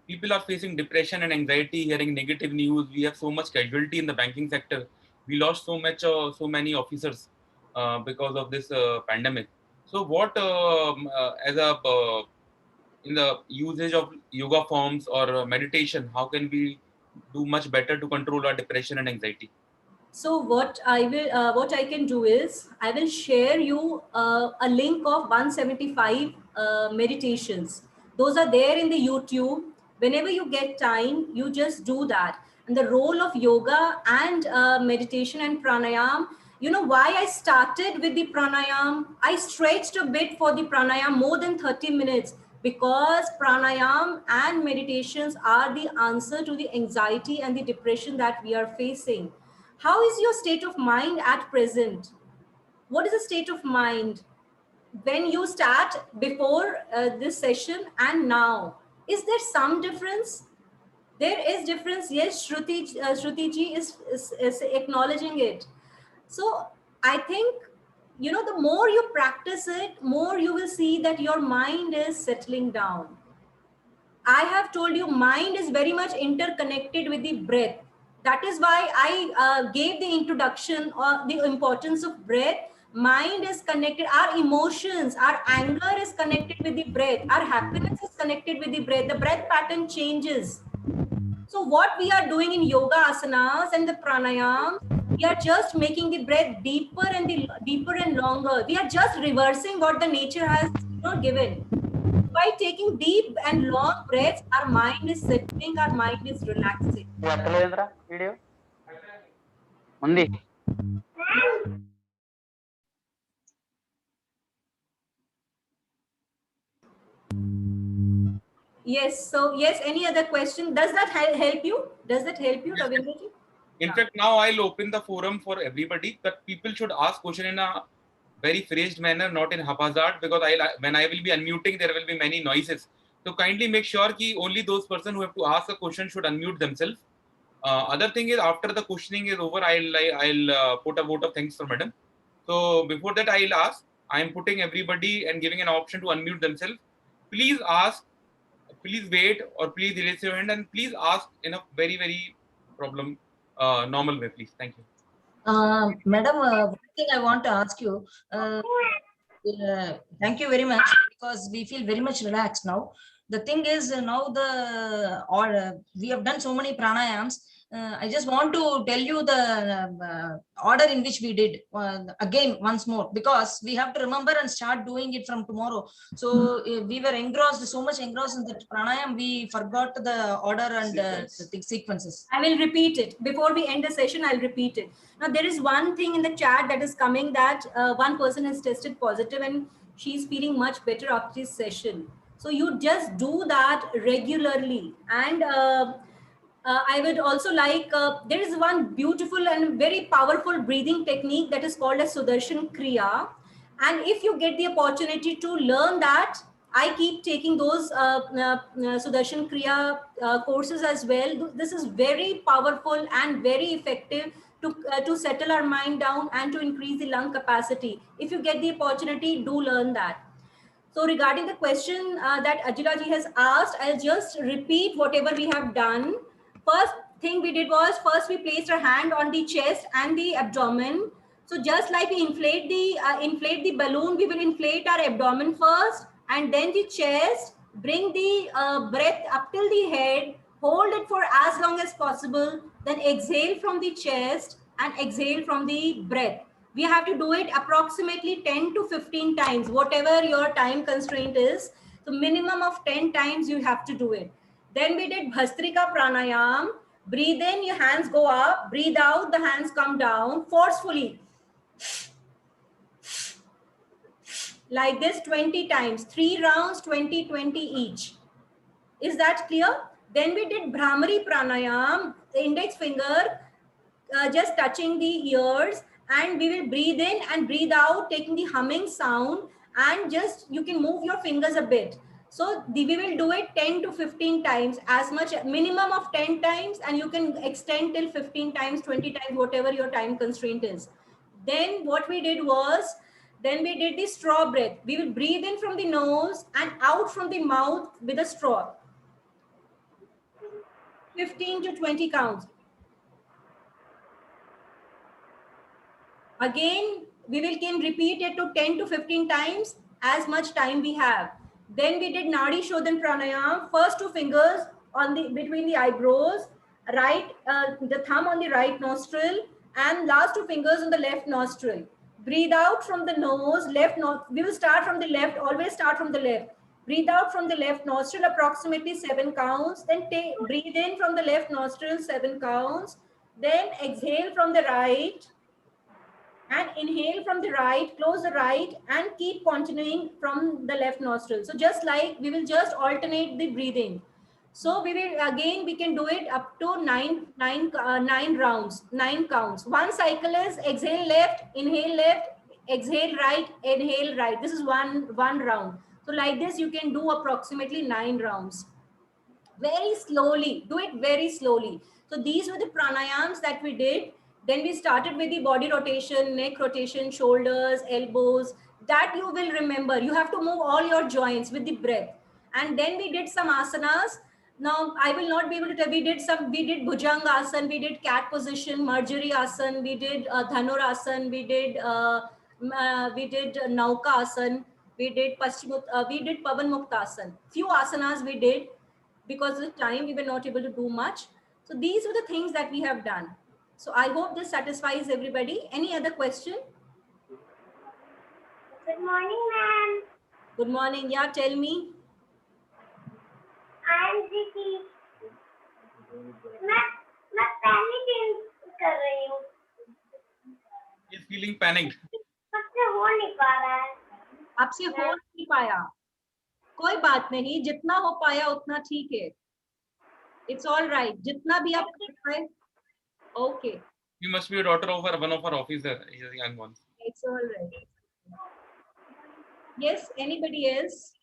people are facing depression and anxiety, hearing negative news. We have so much casualty in the banking sector. We lost so many officers because of this pandemic. So, what as a in the usage of yoga forms or meditation, how can we do much better to control our depression and anxiety? So what I can do is I will share you a link of 175 meditations. Those are there in the YouTube. Whenever you get time, you just do that. And the role of yoga and meditation and pranayam. You know why I started with the pranayam? I stretched a bit for the pranayam more than 30 minutes because pranayam and meditations are the answer to the anxiety and the depression that we are facing. How is your state of mind at present? What is the state of mind when you start before this session and now? Is there some difference? There is difference. Yes, Shruti ji is acknowledging it. So I think, you know, the more you practice it, more you will see that your mind is settling down. I have told you, mind is very much interconnected with the breath. That is why I gave the introduction or the importance of breath. Mind is connected, our emotions, our anger is connected with the breath, our happiness is connected with the breath. The breath pattern changes. So what we are doing in yoga asanas and the pranayam, we are just making the breath deeper and deeper and longer. We are just reversing what the nature has, you know, given. By taking deep and long breaths, our mind is settling, our mind is relaxing. Video ఉంది. Yes. So yes, any other question? Does that help you? Does that help you, Ravindra ji? In fact, now I'll open the forum for everybody that people should ask question in a very phrased manner, not in haphazard, because when I will be unmuting, there will be many noises. So kindly make sure that only those person who have to ask a question should unmute themselves. Other thing is, after the questioning is over, I'll put a vote of thanks for madam. So before that, I'll ask. I am putting everybody and giving an option to unmute themselves. Please ask. Please wait, or please raise your hand, and please ask in a very normal way, please. Thank you. Madam, one thing I want to ask you. Thank you very much, because we feel very much relaxed now. The thing is, now we have done so many pranayams. I just want to tell you the order in which we did again once more, because we have to remember and start doing it from tomorrow. So we were so much engrossed in the pranayam, we forgot the order and the sequences. I will repeat it. Before we end the session, I'll repeat it. Now, there is one thing in the chat that is coming, that one person has tested positive and she's feeling much better after this session. So you just do that regularly. And I would also like, there is one beautiful and very powerful breathing technique that is called as Sudarshan Kriya. And if you get the opportunity to learn that, I keep taking those Sudarshan Kriya courses as well. This is very powerful and very effective to settle our mind down and to increase the lung capacity. If you get the opportunity, do learn that. So regarding the question that Ajila ji has asked, I'll just repeat whatever we have done. First thing we did was, first we placed our hand on the chest and the abdomen. So just like we inflate the balloon, we will inflate our abdomen first and then the chest. Bring the breath up till the head, hold it for as long as possible, then exhale from the chest and exhale from the breath. We have to do it approximately 10 to 15 times, whatever your time constraint is. So minimum of 10 times you have to do it. Then we did Bhastrika Pranayam. Breathe in, your hands go up. Breathe out, the hands come down forcefully. Like this 20 times, 3 rounds, 20, 20 each. Is that clear? Then we did Bhramari Pranayam, the index finger just touching the ears, and we will breathe in and breathe out, taking the humming sound, and just you can move your fingers a bit. So we will do it 10 to 15 times, as much, minimum of 10 times, and you can extend till 15 times, 20 times, whatever your time constraint is. Then what we did was, then we did the straw breath. We will breathe in from the nose and out from the mouth with a straw. 15 to 20 counts. Again, we can repeat it to 10 to 15 times, as much time we have. Then we did Nadi Shodhan Pranayam. First 2 fingers on between the eyebrows, the thumb on the right nostril, and last two fingers on the left nostril. Breathe out from the nose, left nose. We will start from the left, always start from the left. Breathe out from the left nostril, approximately 7 counts. Then breathe in from the left nostril, 7 counts. Then exhale from the right and inhale from the right, close the right and keep continuing from the left nostril. So just like we will just alternate the breathing. So we will again, we can do it up to nine rounds, 9 counts. One cycle is exhale left, exhale right, inhale right. This is one round. So like this, you can do approximately 9 rounds. Very slowly, do it very slowly. So these were the pranayams that we did. Then we started with the body rotation, neck rotation, shoulders, elbows. That you will remember. You have to move all your joints with the breath. And then we did some asanas. Now I will not be able to tell. We did Bhujangasana, we did cat position, Marjari Asana, we did Dhanurasana, we did Nauka Asana, we did Pavan Muktasana. Few asanas we did. Because of the time, we were not able to do much. So these were the things that we have done. So I hope this satisfies everybody. Any other question? Good morning, ma'am. Good morning. Yeah, tell me. I am Ziki. मैं panic कर रही हूँ. He is feeling panicked. मुझसे हो नहीं पा रहा है. आपसे हो नहीं पाया. कोई बात नहीं. जितना हो पाया उतना ठीक है. It's all right. जितना भी आप कर पाए. Okay. You must be a daughter of one of our officer. He is a young one. It's all right. Yes. Anybody else?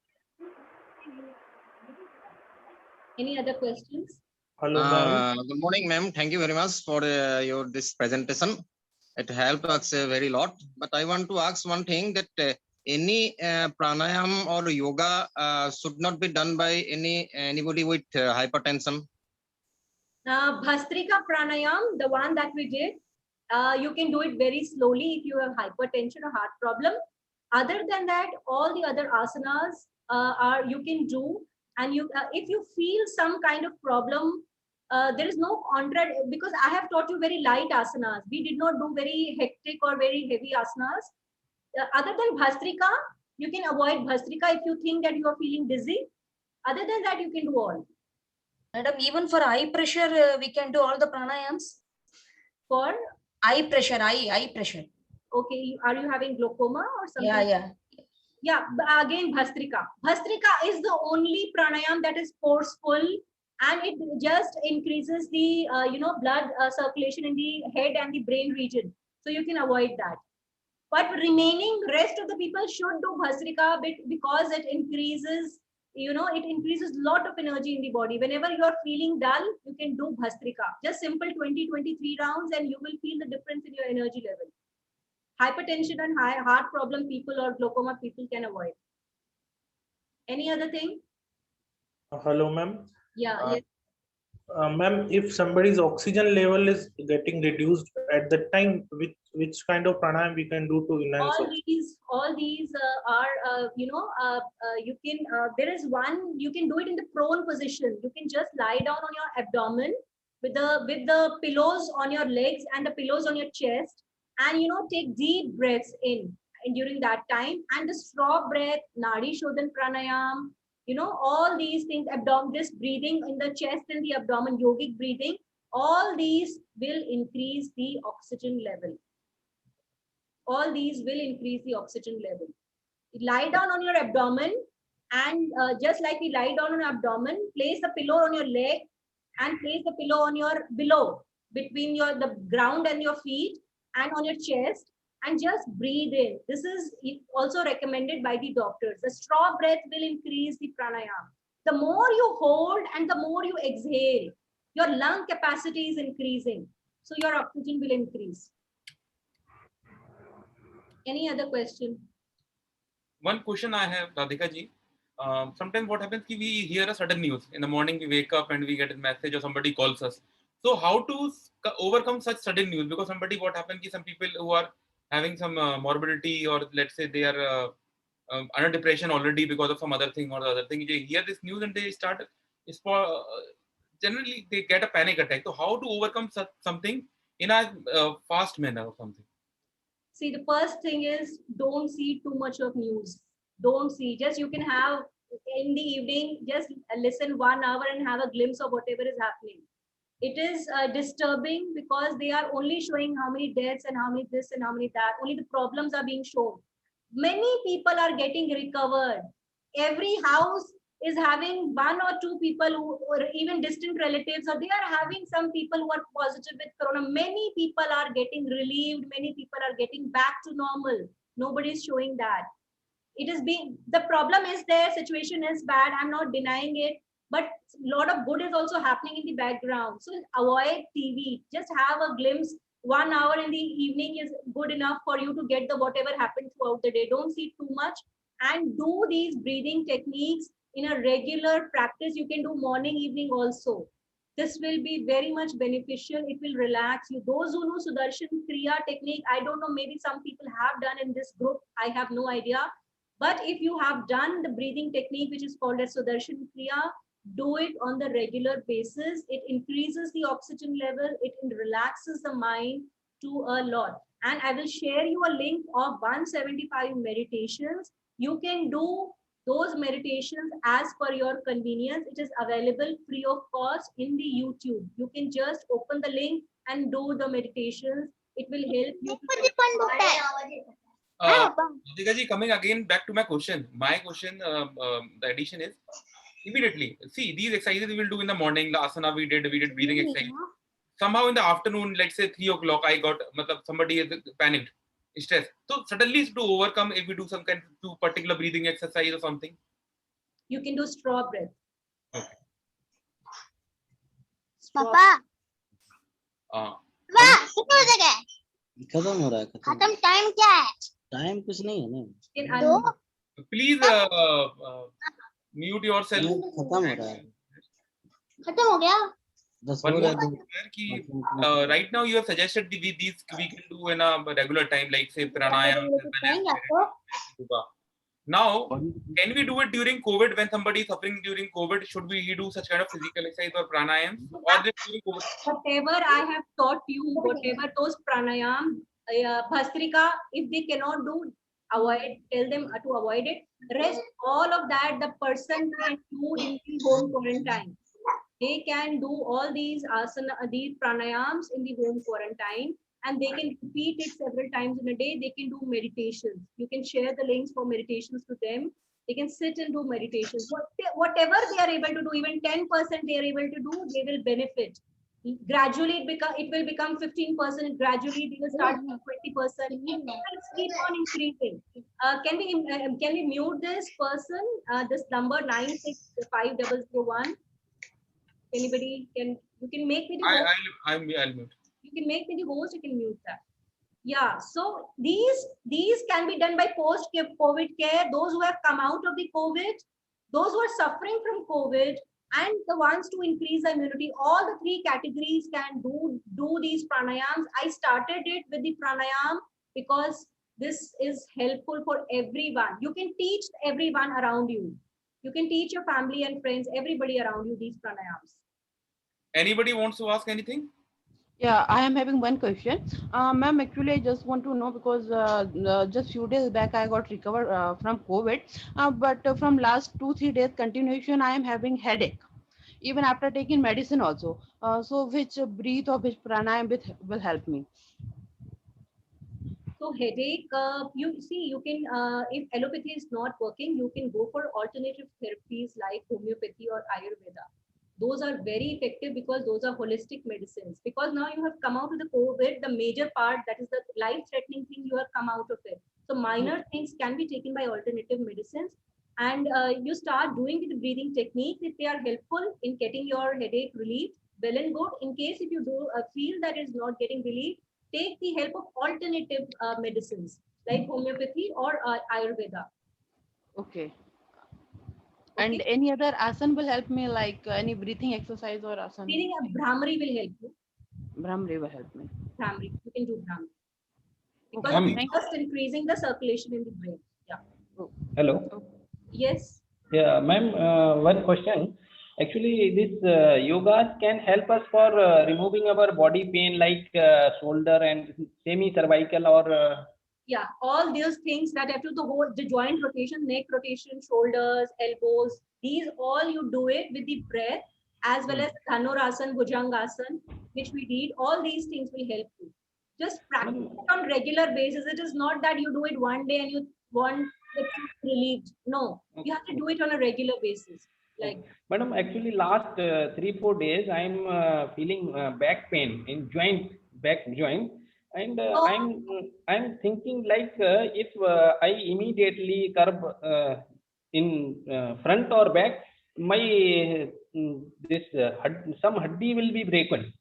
Any other questions? Hello, ma'am. Good morning, ma'am. Thank you very much for your this presentation. It helped us a very lot. But I want to ask one thing that any pranayam or yoga should not be done by anybody with hypertension. Bhastrika pranayam, the one that we did, you can do it very slowly if you have hypertension or heart problem. Other than that, all the other asanas you can do. And you, if you feel some kind of problem, there is no contra, because I have taught you very light asanas. We did not do very hectic or very heavy asanas. Other than Bhastrika, you can avoid Bhastrika if you think that you are feeling dizzy. Other than that, you can do all. Madam, even for eye pressure, we can do all the pranayams. For eye pressure. Okay, are you having glaucoma or something? Yeah, again Bhastrika. Bhastrika is the only pranayam that is forceful, and it just increases the blood circulation in the head and the brain region. So you can avoid that. But remaining rest of the people should do Bhastrika because it increases, it increases lot of energy in the body. Whenever you are feeling dull, you can do Bhastrika. Just simple 20-23 rounds and you will feel the difference in your energy level. Hypertension and heart problem people or glaucoma people can avoid. Any other thing? Hello, ma'am. Yeah. Yes. Ma'am, if somebody's oxygen level is getting reduced at that time, which kind of pranayam we can do to enhance? All these are you can there is one you can do it in the prone position. You can just lie down on your abdomen with the pillows on your legs and the pillows on your chest, and take deep breaths in and during that time, and the straw breath, nadi shodhan pranayam, all these things, this breathing in the chest and the abdomen, yogic breathing, all these will increase the oxygen level. All these will increase the oxygen level. Lie down on your abdomen, and just like we lie down on your abdomen, place the pillow on your leg and place the pillow on your below, between the ground and your feet and on your chest, and just breathe in. This is also recommended by the doctors. The straw breath will increase the pranayam. The more you hold and the more you exhale, your lung capacity is increasing. So your oxygen will increase. Any other question? One question I have, Radhika ji. Sometimes what happens is we hear a sudden news. In the morning we wake up and we get a message or somebody calls us. So how to overcome such sudden news? Because what happens is some people who are having some morbidity, or let's say they are under depression already because of some other thing or the other thing, they hear this news and they start, generally they get a panic attack. So how to overcome such something in a fast manner or something? See, the first thing is don't see too much of news. Don't see. Just you can have in the evening, just listen 1 hour and have a glimpse of whatever is happening. It is disturbing because they are only showing how many deaths and how many this and how many that. Only the problems are being shown. Many people are getting recovered. Every house is having 1 or 2 people who or even distant relatives, or they are having some people who are positive with corona. Many people are getting relieved. Many people are getting back to normal. Nobody is showing that. It is being, the problem is there, situation is bad, I'm not denying it, but a lot of good is also happening in the background. So avoid TV, just have a glimpse. 1 hour in the evening is good enough for you to get the whatever happened throughout the day. Don't see too much, and do these breathing techniques in a regular practice. You can do morning, evening also. This will be very much beneficial. It will relax you. Those who know Sudarshan Kriya technique, I don't know, maybe some people have done in this group, I have no idea. But if you have done the breathing technique, which is called as Sudarshan Kriya, do it on the regular basis. It increases the oxygen level. It relaxes the mind to a lot. And I will share you a link of 175 meditations. You can do those meditations as per your convenience. It is available free of cost in the YouTube. You can just open the link and do the meditations. It will help you. Radhika ji, coming again back to my question. My question, the addition is immediately. See, these exercises we will do in the morning. The asana we did breathing exercise. Somehow in the afternoon, let's say 3 o'clock, I got, somebody is panicked, stressed. So suddenly to overcome, if we do some kind of particular breathing exercise or something, You can do straw breath. okay. Straw. पापा वाह कितने बजे गए खत्म हो रहा है खत्म टाइम क्या है टाइम कुछ नहीं है ना In दो Please mute yourself. खत्म हो रहा है खत्म हो गया 10 One हो more रहा thing here ki, right now you have suggested these we can do in a regular time, like say pranayam. Now, can we do it during COVID when somebody is suffering during COVID? Should we do such kind of physical exercise or pranayam, or just during COVID? Whatever I have taught you, whatever those pranayam, Bhastrika, if they cannot do, avoid, tell them to avoid it. Rest, all of that, the person can do in the home quarantine. They can do all these asana, these pranayams in the home quarantine, and they can repeat it several times in a day. They can do meditations. You can share the links for meditations to them. They can sit and do meditations. Whatever they are able to do, even 10% they are able to do, they will benefit. Gradually, it will become 15%. Gradually, they will start 20%. Let's keep on increasing. Can we mute this person? This number 965001. Anybody can, you can make me the host. I'll mute. You can make me the host. You can mute that. Yeah. So these can be done by post COVID care. Those who have come out of the COVID, those who are suffering from COVID, and the ones to increase the immunity. All the 3 categories can do these pranayams. I started it with the pranayam because this is helpful for everyone. You can teach everyone around you. You can teach your family and friends, everybody around you, these pranayams. Anybody wants to ask anything? Yeah, I am having one question. Ma'am, actually, I just want to know because just few days back I got recovered from COVID, but from last 2-3 days continuation, I am having headache, even after taking medicine also. So which breathe or which pranayam will help me? So headache, you see, you can, if allopathy is not working, you can go for alternative therapies like homeopathy or Ayurveda. Those are very effective because those are holistic medicines. Because now you have come out of the COVID, the major part, that is the life-threatening thing, you have come out of it. So minor things can be taken by alternative medicines. And you start doing the breathing techniques if they are helpful in getting your headache relieved. Well and good. In case if you do feel that is not getting relieved, take the help of alternative medicines like homeopathy or Ayurveda. Okay. And any other asana will help me, like any breathing exercise or asana? Breathing, Bhramari will help you. Bhramari will help me. Bhramari, you can do Bhramari. Because Okay. it's just increasing the circulation in the brain. Yeah. Hello. Yes. Yeah, ma'am, one question. Actually, this yoga can help us for removing our body pain like shoulder and semi-cervical or Yeah, all those things that have to the joint rotation, neck rotation, shoulders, elbows, these all you do it with the breath, as well as Dhanurasana, Bhujangasana, which we did. All these things will help you. Just practice it on regular basis. It is not that you do it one day and you want it to be relieved. No, you have to do it on a regular basis. Like, Madam, actually last 3-4 days I'm feeling back pain in back joint, and I'm thinking like if I immediately curve in front or back, my this some haddi will be broken.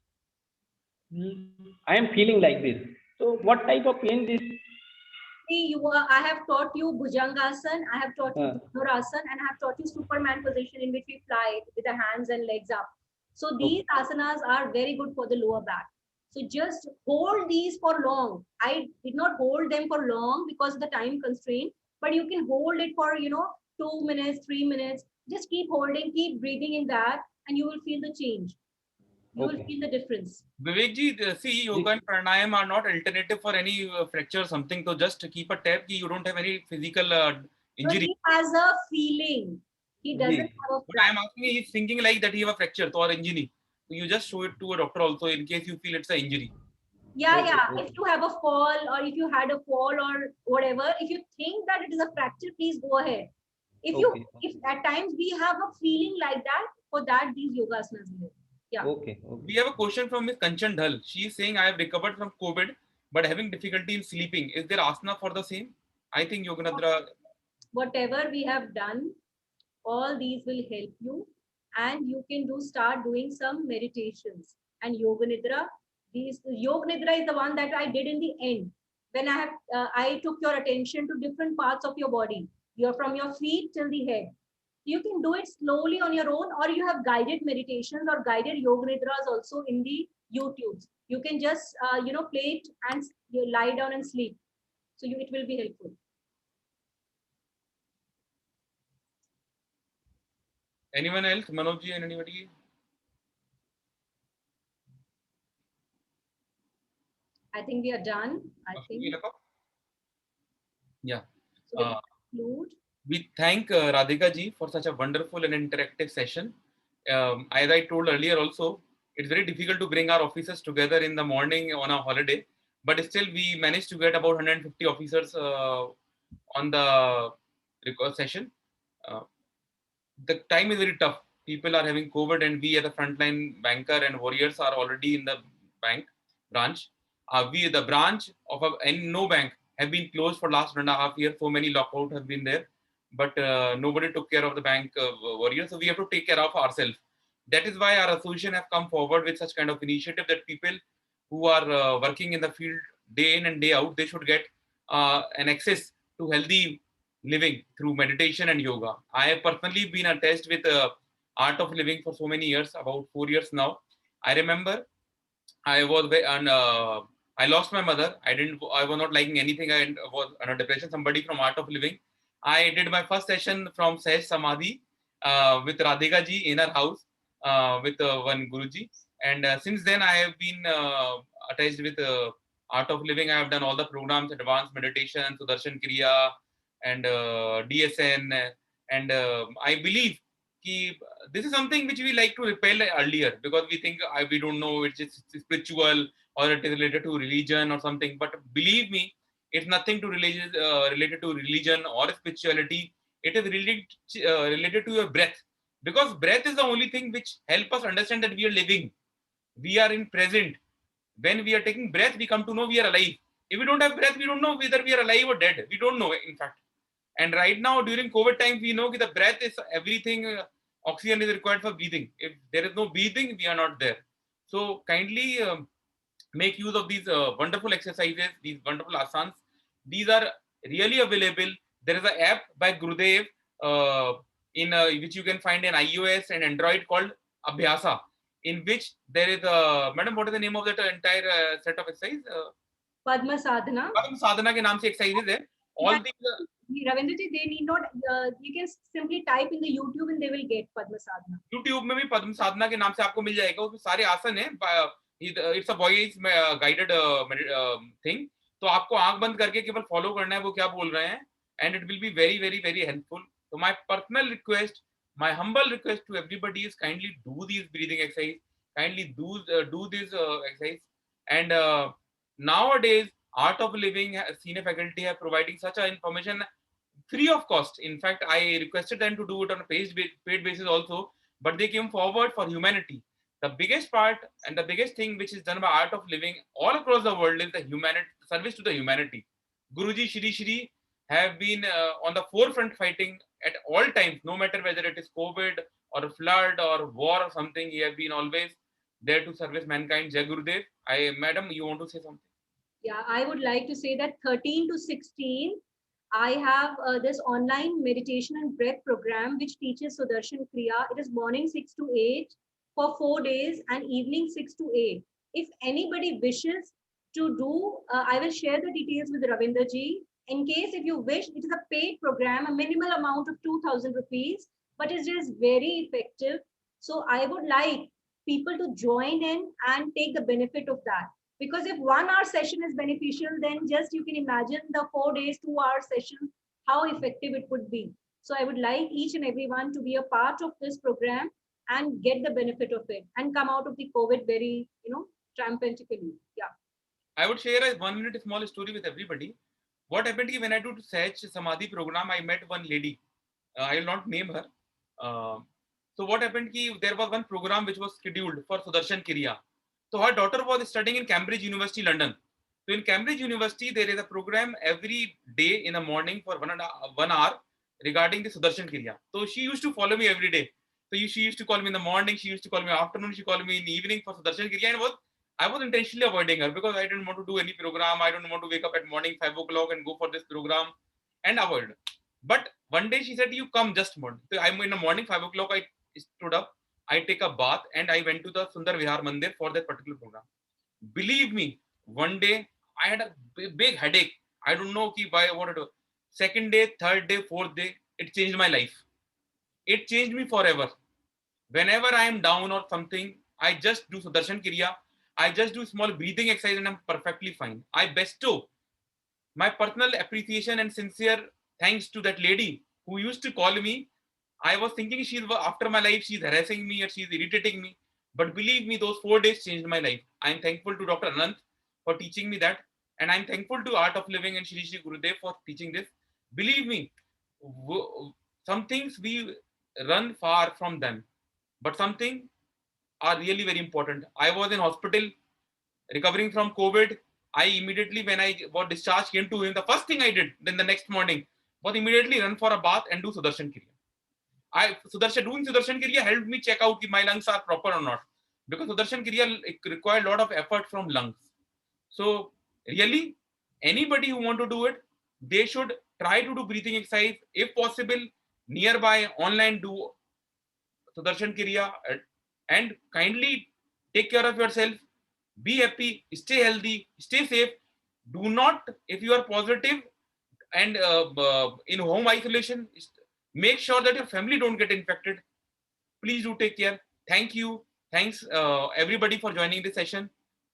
I am feeling like this. So what type of pain this? see, I have taught you Bhujangasana, I have taught you Dhanurasana, and I have taught you Superman position in which we fly with the hands and legs up. So these asanas are very good for the lower back. So just hold these for long. I did not hold them for long because of the time constraint, but you can hold it for 2 minutes, 3 minutes. Just keep holding, keep breathing in that, and you will feel the change. You will feel the difference. Vivek ji, see, yoga and pranayam are not alternative for any fracture or something. So just keep a tab ki you don't have any physical injury. So he has a feeling. He doesn't have a But I'm asking, he's thinking like that he have a fracture or injury. So you just show it to a doctor also in case you feel it's an injury. Yeah. If you have a fall or if you had a fall or whatever, if you think that it is a fracture, please go ahead. If at times we have a feeling like that, for that these yogasanas are. Yeah. Okay. We have a question from Ms. Kanchan Dhal. She is saying, I have recovered from COVID, but having difficulty in sleeping. Is there asana for the same? I think Yoga Nidra. Whatever we have done, all these will help you, and you can start doing some meditations and Yoga Nidra. Yoga Nidra is the one that I did in the end when I took your attention to different parts of your body. You're from your feet till the head. You can do it slowly on your own, or you have guided meditations or guided yoga nidras also in the YouTubes. You can just play it and you lie down and sleep. So it will be helpful. Anyone else? Manoj ji and anybody? I think we are done. I think. Yeah. So conclude. We thank Radhika ji for such a wonderful and interactive session. As I told earlier also, it's very difficult to bring our officers together in the morning on a holiday, but still we managed to get about 150 officers on the record session. The time is very tough. People are having COVID, and we as a frontline banker and warriors are already in the bank branch. The branch of no bank have been closed for last 1.5 years. So many lockouts have been there, but nobody took care of the bank warriors. So we have to take care of ourselves. That is why our association have come forward with such kind of initiative that people who are working in the field day in and day out, they should get an access to healthy living through meditation and yoga. I have personally been attached with art of living for so many years, about 4 years now. I remember I lost my mother. I was not liking anything. I was under depression. Somebody from Art of Living. I did my first session from Sahaj Samadhi with Radhika ji in her house with one Guruji. And since then, I have been attached with Art of Living. I have done all the programs, advanced meditation, Sudarshan Kriya, and DSN. And I believe this is something which we like to repel earlier because we think we don't know, it's just spiritual or it is related to religion or something. But believe me, it's nothing to related to religion or spirituality. It is related to your breath, because breath is the only thing which help us understand that we are living. We are in present. When we are taking breath, we come to know we are alive. If we don't have breath, we don't know whether we are alive or dead. We don't know, in fact. And right now, during COVID times, we know that the breath is everything. Oxygen is required for breathing. If there is no breathing, we are not there. So kindly make use of these wonderful exercises, these wonderful asanas. These are really available. There is an app by Gurudev which you can find in iOS and Android called Abhyasa, in which there is madam, what is the name of that entire set of exercise? Padma Sadhana. Padma Sadhana के नाम से exercises है. all these. Ravindraji, they need not. You can simply type in the YouTube and they will get Padma Sadhana. YouTube में भी पद्म साधना के नाम से आपको मिल जाएगा, उसमें सारे आसन है. It's a voice guided thing. तो आपको आंख बंद करके केवल फॉलो करना है वो क्या बोल रहे हैं, and it will be very very very helpful. So my personal request, my humble request to everybody is kindly do these breathing exercise, kindly do this exercise. And nowadays Art of Living senior faculty have providing such a information free of cost. In fact, I requested them to do it on a paid basis also, but they came forward for humanity. The biggest part and the biggest thing which is done by Art of Living all across the world is the humanity, service to the humanity. Guruji Shri have been on the forefront fighting at all times, no matter whether it is COVID or flood or war or something. He have been always there to service mankind. Jai Gurudev. Madam, you want to say something? Yeah, I would like to say that 13 to 16, I have this online meditation and breath program which teaches Sudarshan Kriya. It is morning 6 to 8 for 4 days and evening 6 to 8. If anybody wishes to do, I will share the details with Ravindra ji. In case if you wish, it is a paid program, a minimal amount of 2,000 rupees, but it is very effective. So I would like people to join in and take the benefit of that. Because if 1 hour session is beneficial, then just you can imagine the 4 days, 2 hour session, how effective it would be. So I would like each and everyone to be a part of this program and get the benefit of it and come out of the COVID very, triumphantly. Yeah. I would share a 1 minute small story with everybody. What happened when I do Sahaj Samadhi program, I met one lady. I will not name her. So what happened there was one program which was scheduled for Sudarshan Kriya. So her daughter was studying in Cambridge University, London. So in Cambridge University, there is a program every day in the morning for 1 hour regarding the Sudarshan Kriya. So she used to follow me every day. So she used to call me in the morning, she used to call me in the afternoon, she called me in the evening for Sudarshan Kriya. And I was intentionally avoiding her because I didn't want to do any program. I don't want to wake up at morning 5 o'clock and go for this program and avoid. But one day she said, you come just morning. So I'm in the morning 5 o'clock, I stood up, I take a bath and I went to the Sundar Vihar Mandir for that particular program. Believe me, one day I had a big headache. I don't know what it was. Second day, third day, fourth day, it changed my life. It changed me forever. Whenever I am down or something, I just do Sudarshan Kriya. I just do small breathing exercise and I'm perfectly fine. I bestow my personal appreciation and sincere thanks to that lady who used to call me. I was thinking she's after my life, she's harassing me or she's irritating me. But believe me, those 4 days changed my life. I'm thankful to Dr. Anant for teaching me that. And I'm thankful to Art of Living and Shri Gurudev for teaching this. Believe me, some things we run far from them, but something are really very important. I was in hospital recovering from COVID. I immediately, when I was discharged, came to him. The first thing I did then the next morning was immediately run for a bath and do Sudarshan Kriya. Doing Sudarshan Kriya helped me check out if my lungs are proper or not. Because Sudarshan Kriya required a lot of effort from lungs. So really, anybody who want to do it, they should try to do breathing exercise. If possible, nearby, online, do Sudarshan Kriya and kindly take care of yourself. Be happy, stay healthy, stay safe. Do not, if you are positive and in home isolation, make sure that your family don't get infected. Please do take care. Thank you. Thanks everybody for joining this session.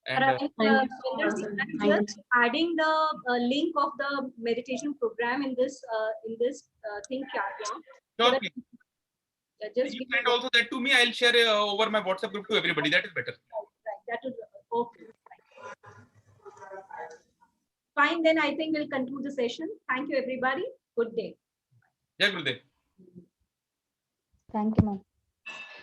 And I'm just adding the link of the meditation program in this thing chat. Sure, So please. just You send also that to me. I'll share over my WhatsApp group to everybody. That is better. Right, that is okay. Fine, then I think we'll conclude the session. Thank you, everybody. Good day. Jai Gurudev. Thank you, ma'am.